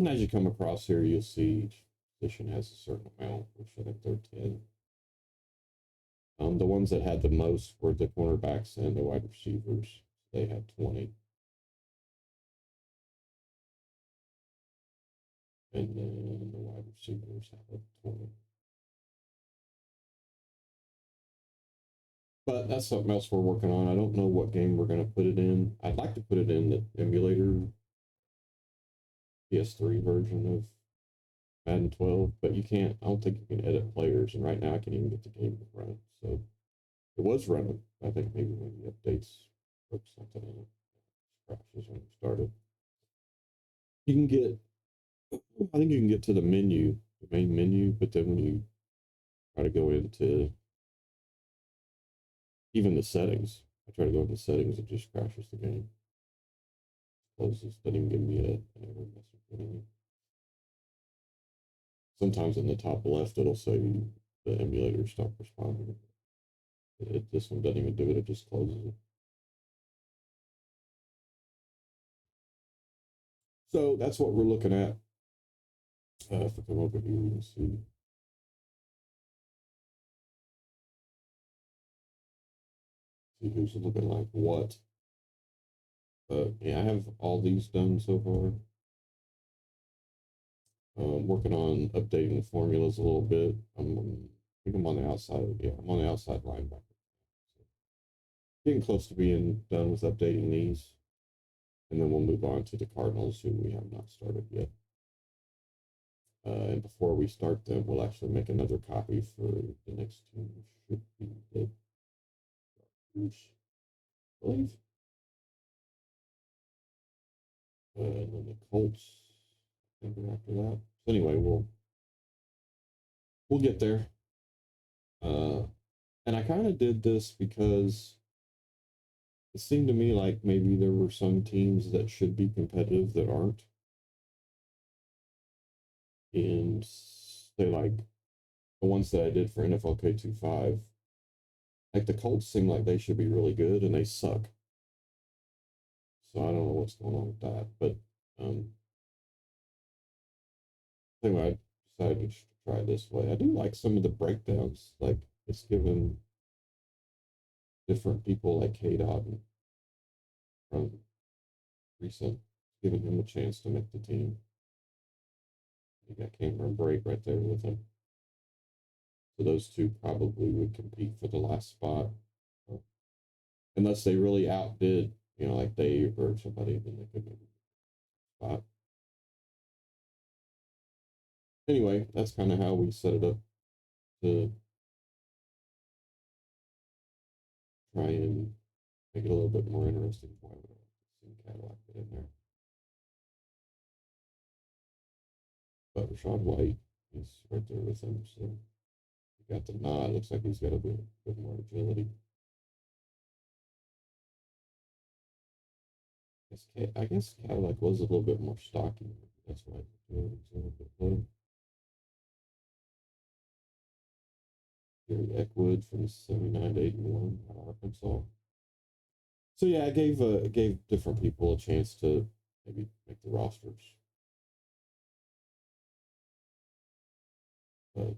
as you come across here, you'll see each position has a certain amount, which I think they're 10. The ones that had the most were the cornerbacks and the wide receivers. They had 20. And then the wide receivers had 20. But that's something else we're working on. I don't know what game we're going to put it in. I'd like to put it in the emulator PS3 version of Madden 12, but you can't. I don't think you can edit players, and right now I can't even get the game to run. So it was running. I think maybe when the updates broke something in it, crashes when it started. You can get. I think you can get to the menu, the main menu, but then when you try to go into even the settings, I try to go into settings, it just crashes the game. Closes, doesn't even give me an error message or anything. Sometimes in the top left, it'll say the emulator stopped responding. This one doesn't even do it, it just closes it. So that's what we're looking at. If we come over here, you can see. See who's looking like what. Yeah, I have all these done so far. Working on updating the formulas a little bit. I think I'm on the outside. Yeah, I'm on the outside linebacker. So getting close to being done with updating these. And then we'll move on to the Cardinals, who we have not started yet. And before we start them, we'll actually make another copy for the next team. Should be the Chargers, I believe. And then the Colts. After that. So anyway, we'll get there. And I kind of did this because it seemed to me like maybe there were some teams that should be competitive that aren't. And they like the ones that I did for NFL K25, like the Colts seem like they should be really good and they suck. So I don't know what's going on with that. But anyway, I decided to try this way. I do like some of the breakdowns. Like it's given different people like K Dot from recent, giving him a chance to make the team. You got Cameron Brake right there with him. So those two probably would compete for the last spot. Unless they really outdid, like Dave or somebody, then they could make a spot. Anyway, that's kind of how we set it up to try and make it a little bit more interesting. Why would I see Cadillac get in there? But Rashad White is right there with him, so he got the nod. Looks like he's got a bit more agility. I guess Cadillac was a little bit more stocky. That's why it's a little bit low. Gary Eckwood from 79 to 81 out of Arkansas. So yeah, I gave different people a chance to maybe make the rosters. But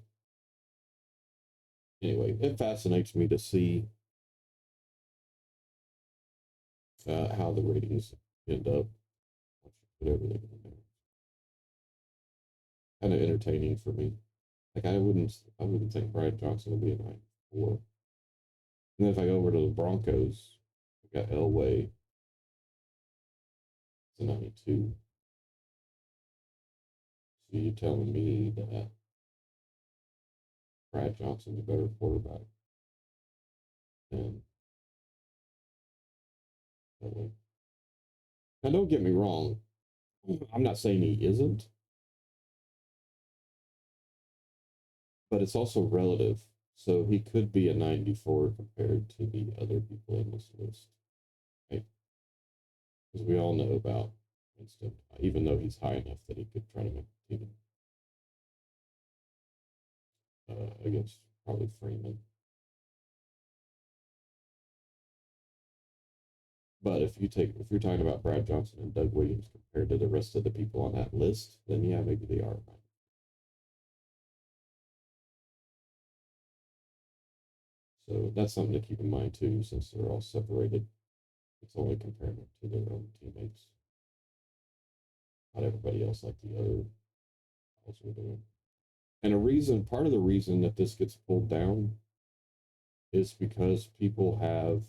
anyway, it fascinates me to see how the ratings end up. Put everything in there. Kind of entertaining for me. Like I wouldn't think Brad Johnson would be a 94. And then if I go over to the Broncos, we got Elway. It's a 92. So you're telling me that Brad Johnson's a better quarterback than Elway? Now don't get me wrong. I'm not saying he isn't, but it's also relative. So he could be a 94 compared to the other people in this list, right? Because we all know about Winston, even though he's high enough that he could try to make the team against probably Freeman. But if you're talking about Brad Johnson and Doug Williams compared to the rest of the people on that list, then yeah, maybe they are. So that's something to keep in mind too, since they're all separated. It's only comparing them to their own teammates. Not everybody else like the other also doing. And part of the reason that this gets pulled down is because people have,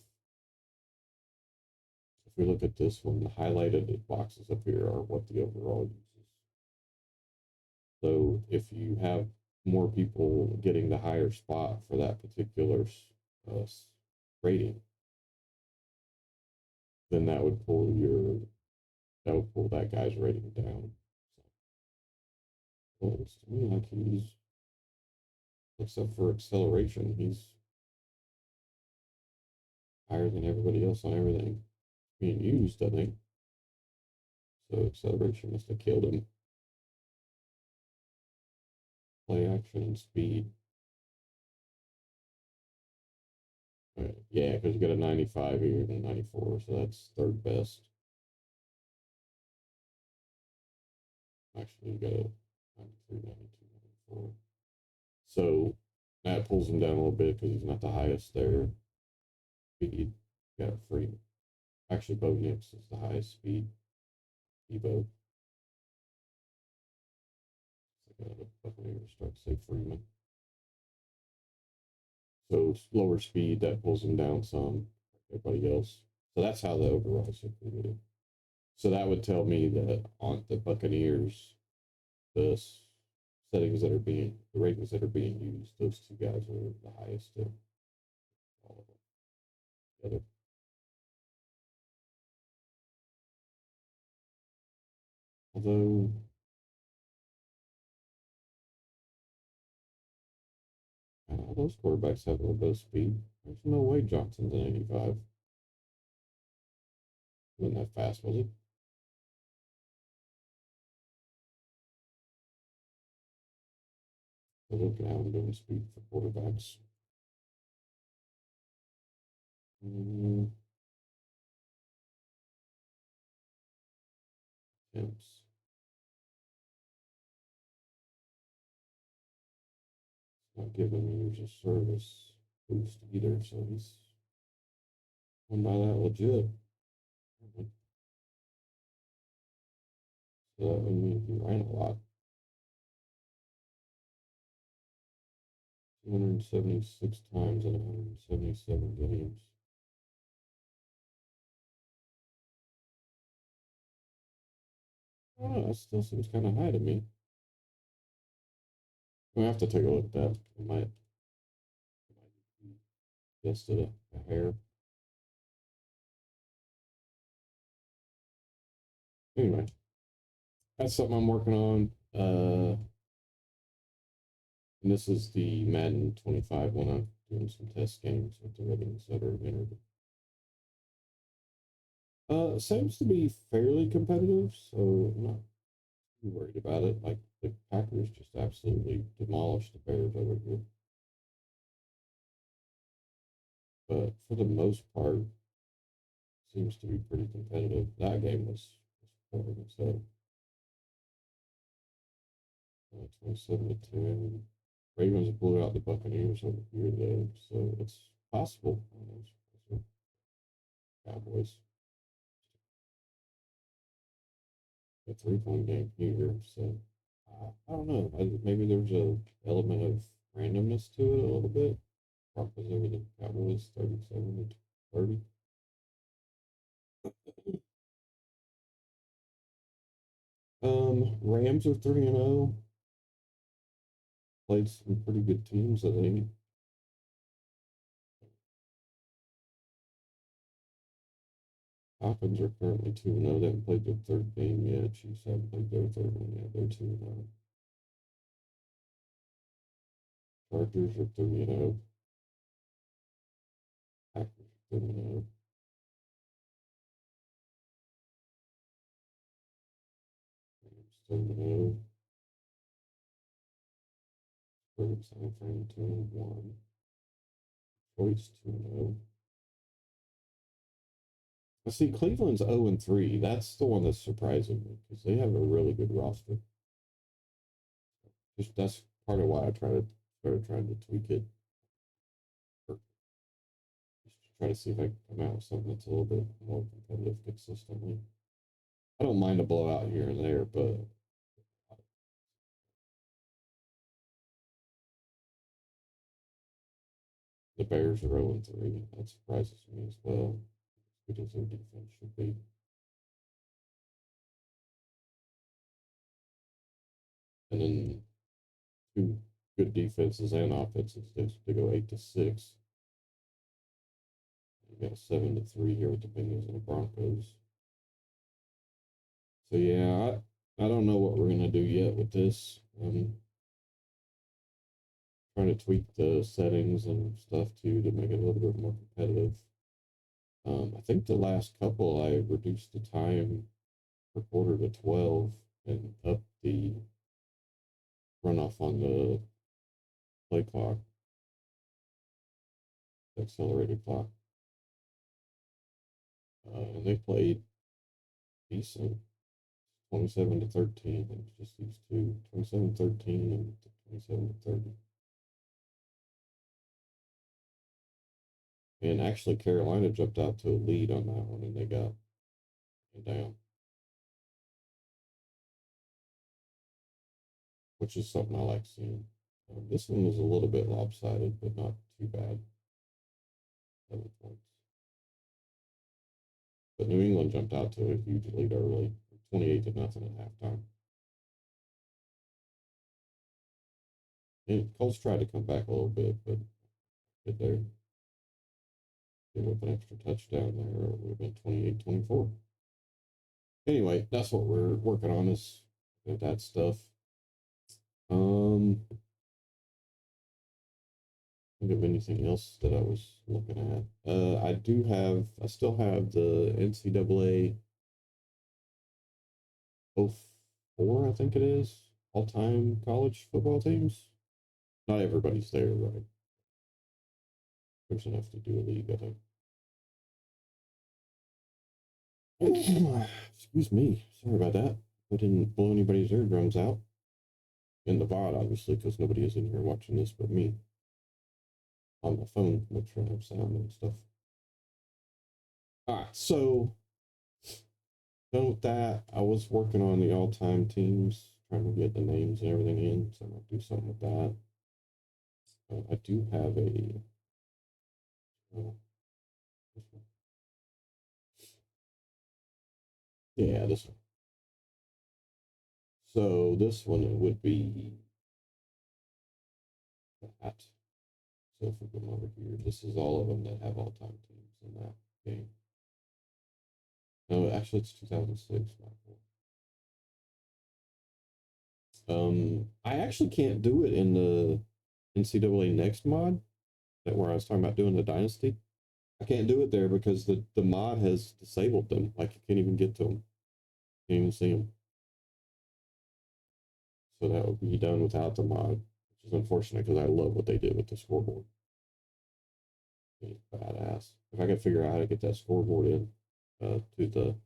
if we look at this one, the highlighted boxes up here are what the overall uses. So if you have more people getting the higher spot for that particular uh, rating, then that would pull that guy's rating down. So, well, it's to me like he's, except for acceleration, he's higher than everybody else on everything being used, I think. So acceleration must have killed him. Play action and speed. Yeah, because you got a 95 here and a 94, so that's third best. Actually, you got a 93, 92, 94. So that pulls him down a little bit because he's not the highest there. Speed, got free. Actually, Bo Nix is the highest speed. Evo. Buccaneers start to say Freeman. So lower speed, that pulls him down some. Everybody else. So that's how the overalls are created. So that would tell me that on the Buccaneers, the settings that are being, the ratings that are being used, those two guys are the highest of all of them together. Although, all those quarterbacks have a little bit of speed. There's no way Johnson's an 85. Wasn't that fast, was he? So look at how I'm doing speed for quarterbacks. Attempts. Not giving years of service boost either, so he's won by that legit. So that would mean he ran a lot. 276 times in 177 games. Oh, that still seems kind of high to me. We have to take a look at that. It might be just a hair. Anyway, that's something I'm working on. And this is the Madden 25 when I'm doing some test games with the ratings that are entered. Seems to be fairly competitive, so I'm not too worried about it. Like the Packers just absolutely demolished the Bears over here. But for the most part, seems to be pretty competitive. That game was boring. So 27 to 10. Ravens blew out the Buccaneers over here though, so it's possible. Cowboys. A 3-point game here, so I don't know. Maybe there's a element of randomness to it a little bit. Broncos over the Cowboys 37 to 30. Rams are 3-0. Played some pretty good teams, I think. Falcons are currently 2-0. They haven't played their third game yet. Chiefs haven't played their third one yet. They're 2-0. Chargers are 3-0. Packers are 3-0. Rams 3-0. Birds San Fran 2-1. Detroit's 2-0. I see Cleveland's 0-3. That's the one that's surprising me because they have a really good roster. Just that's part of why I started trying to tweak it. Or just to try to see if I can come out with something that's a little bit more competitive consistently. I don't mind a blowout here and there, but the Bears are 0-3. That surprises me as well. As good as their defense should be. And then two good defenses and offenses. They go 8-6. You got 7-3 here with the Bengals and the Broncos. So yeah, I don't know what we're gonna do yet with this. Trying to tweak the settings and stuff too to make it a little bit more competitive. I think the last couple I reduced the time per quarter to 12 and up the runoff on the play clock, the accelerated clock. And they played decent, 27-13. It's just these two, 27-13 and 27-30. And actually, Carolina jumped out to a lead on that one, and they got down, which is something I like seeing. This one was a little bit lopsided, but not too bad. 7 points. But New England jumped out to a huge lead early, 28-0 at halftime. And Colts tried to come back a little bit, but good there. Give up an extra touchdown there, it would have been 28-24. Anyway, that's what we're working on is that stuff. Think of anything else that I was looking at. I still have the NCAA 04, I think it is, all-time college football teams. Not everybody's there, right? There's enough to do a league, I think. Excuse me. Sorry about that. I didn't blow anybody's eardrums out. In the VOD, obviously, because nobody is in here watching this but me. On my phone, make sure I have sound and stuff. All right, so done with that. I was working on the all-time teams, trying to get the names and everything in, so I'm gonna do something with that. I do have a. This one. Yeah, this one. So this one it would be that. So if we come over here, this is all of them that have all-time teams in that game. No, actually, it's 2006. I actually can't do it in the NCAA Next mod, that where I was talking about doing the Dynasty. I can't do it there because the mod has disabled them. Like you can't even get to them. Can't even see them. So that would be done without the mod, which is unfortunate because I love what they did with the scoreboard. It's badass. If I could figure out how to get that scoreboard in to the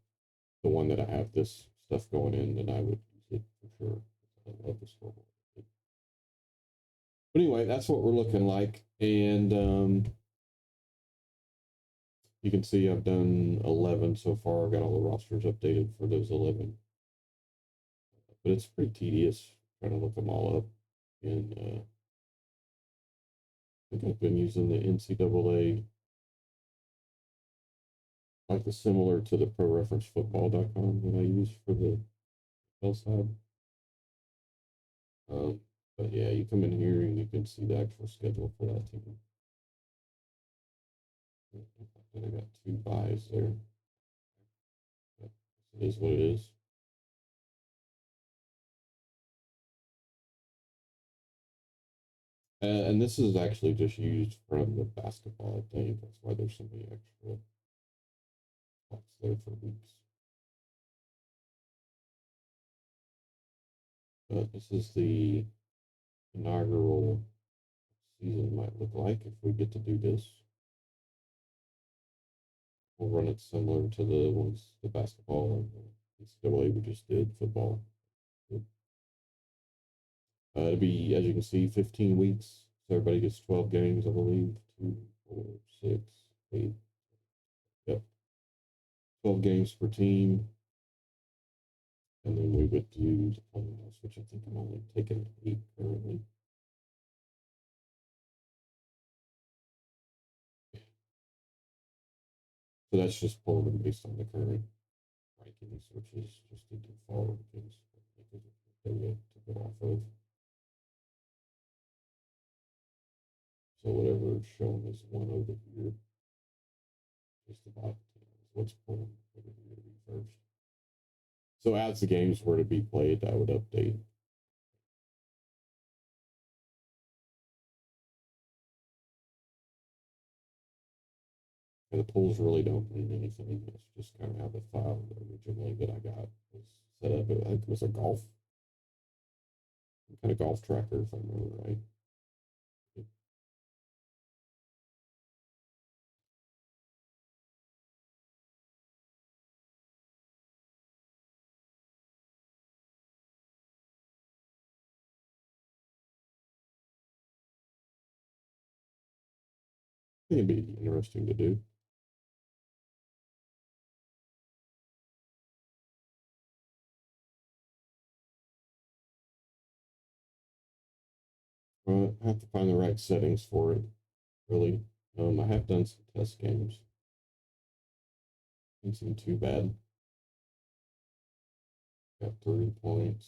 one that I have this stuff going in, then I would use it for sure. I love the scoreboard. But anyway, that's what we're looking like. And you can see I've done 11 so far. I've got all the rosters updated for those 11. But it's pretty tedious trying to look them all up. And I think I've been using the NCAA, like the similar to the ProReferenceFootball.com that I use for the L side. But yeah, you come in here and you can see the actual schedule for that team. I got 2 buys there. But it is what it is. And this is actually just used from the basketball, I think. That's why there's so many extra spots there for weeks. But this is the inaugural season might look like if we get to do this. We'll run it similar to the ones, the basketball and the NCAA we just did, football. It'll be, as you can see, 15 weeks. So everybody gets 12 games, I believe. 2, 4, 6, 8. Yep. 12 games per team. And then we would do the playoffs, which I think I'm only taking 8 currently. So that's just pulling them based on the current rankings, which is just a default because they get to go off of. So whatever is shown is one over here, just about what's pulling over here to be first. So as the games were to be played, I would update. And the polls really don't mean anything. It's just kind of how the file originally that I got was set up. I think it was a golf, kind of golf tracker, if I remember right. I think it'd be interesting to do. I have to find the right settings for it, really. I have done some test games. Didn't seem too bad. Got 30 points,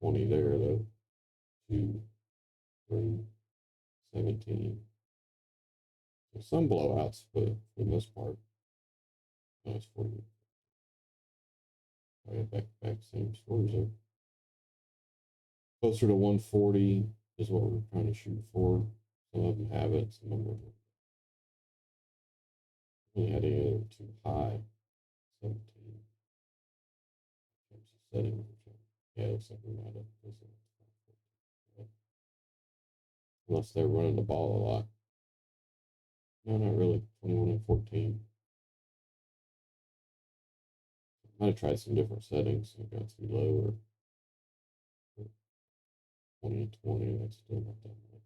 20 there, though. 2, 3, 17. So some blowouts, but for the most part, nice for you. I have back same scores there. Closer to 140 is what we're trying to shoot for. Some of them have it, some of them really had it too high. 17. Settings. Yeah, it looks like we might have. Unless they're running the ball a lot. No, not really. 21 and 14. Might have tried some different settings. It got too low, or 20 and 20. That's still not that much.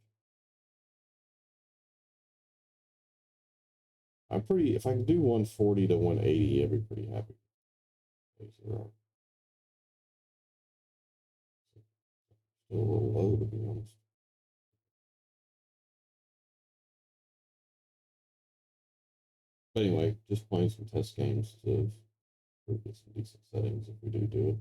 I'm pretty, if I can do 140 to 180, I'd be pretty happy. Still a little low, to be honest. But anyway, just playing some test games to get some decent settings if we do it.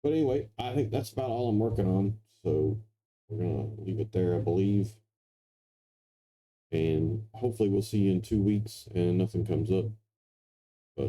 But anyway, I think that's about all I'm working on. So we're going to leave it there, I believe. And hopefully we'll see you in 2 weeks and nothing comes up.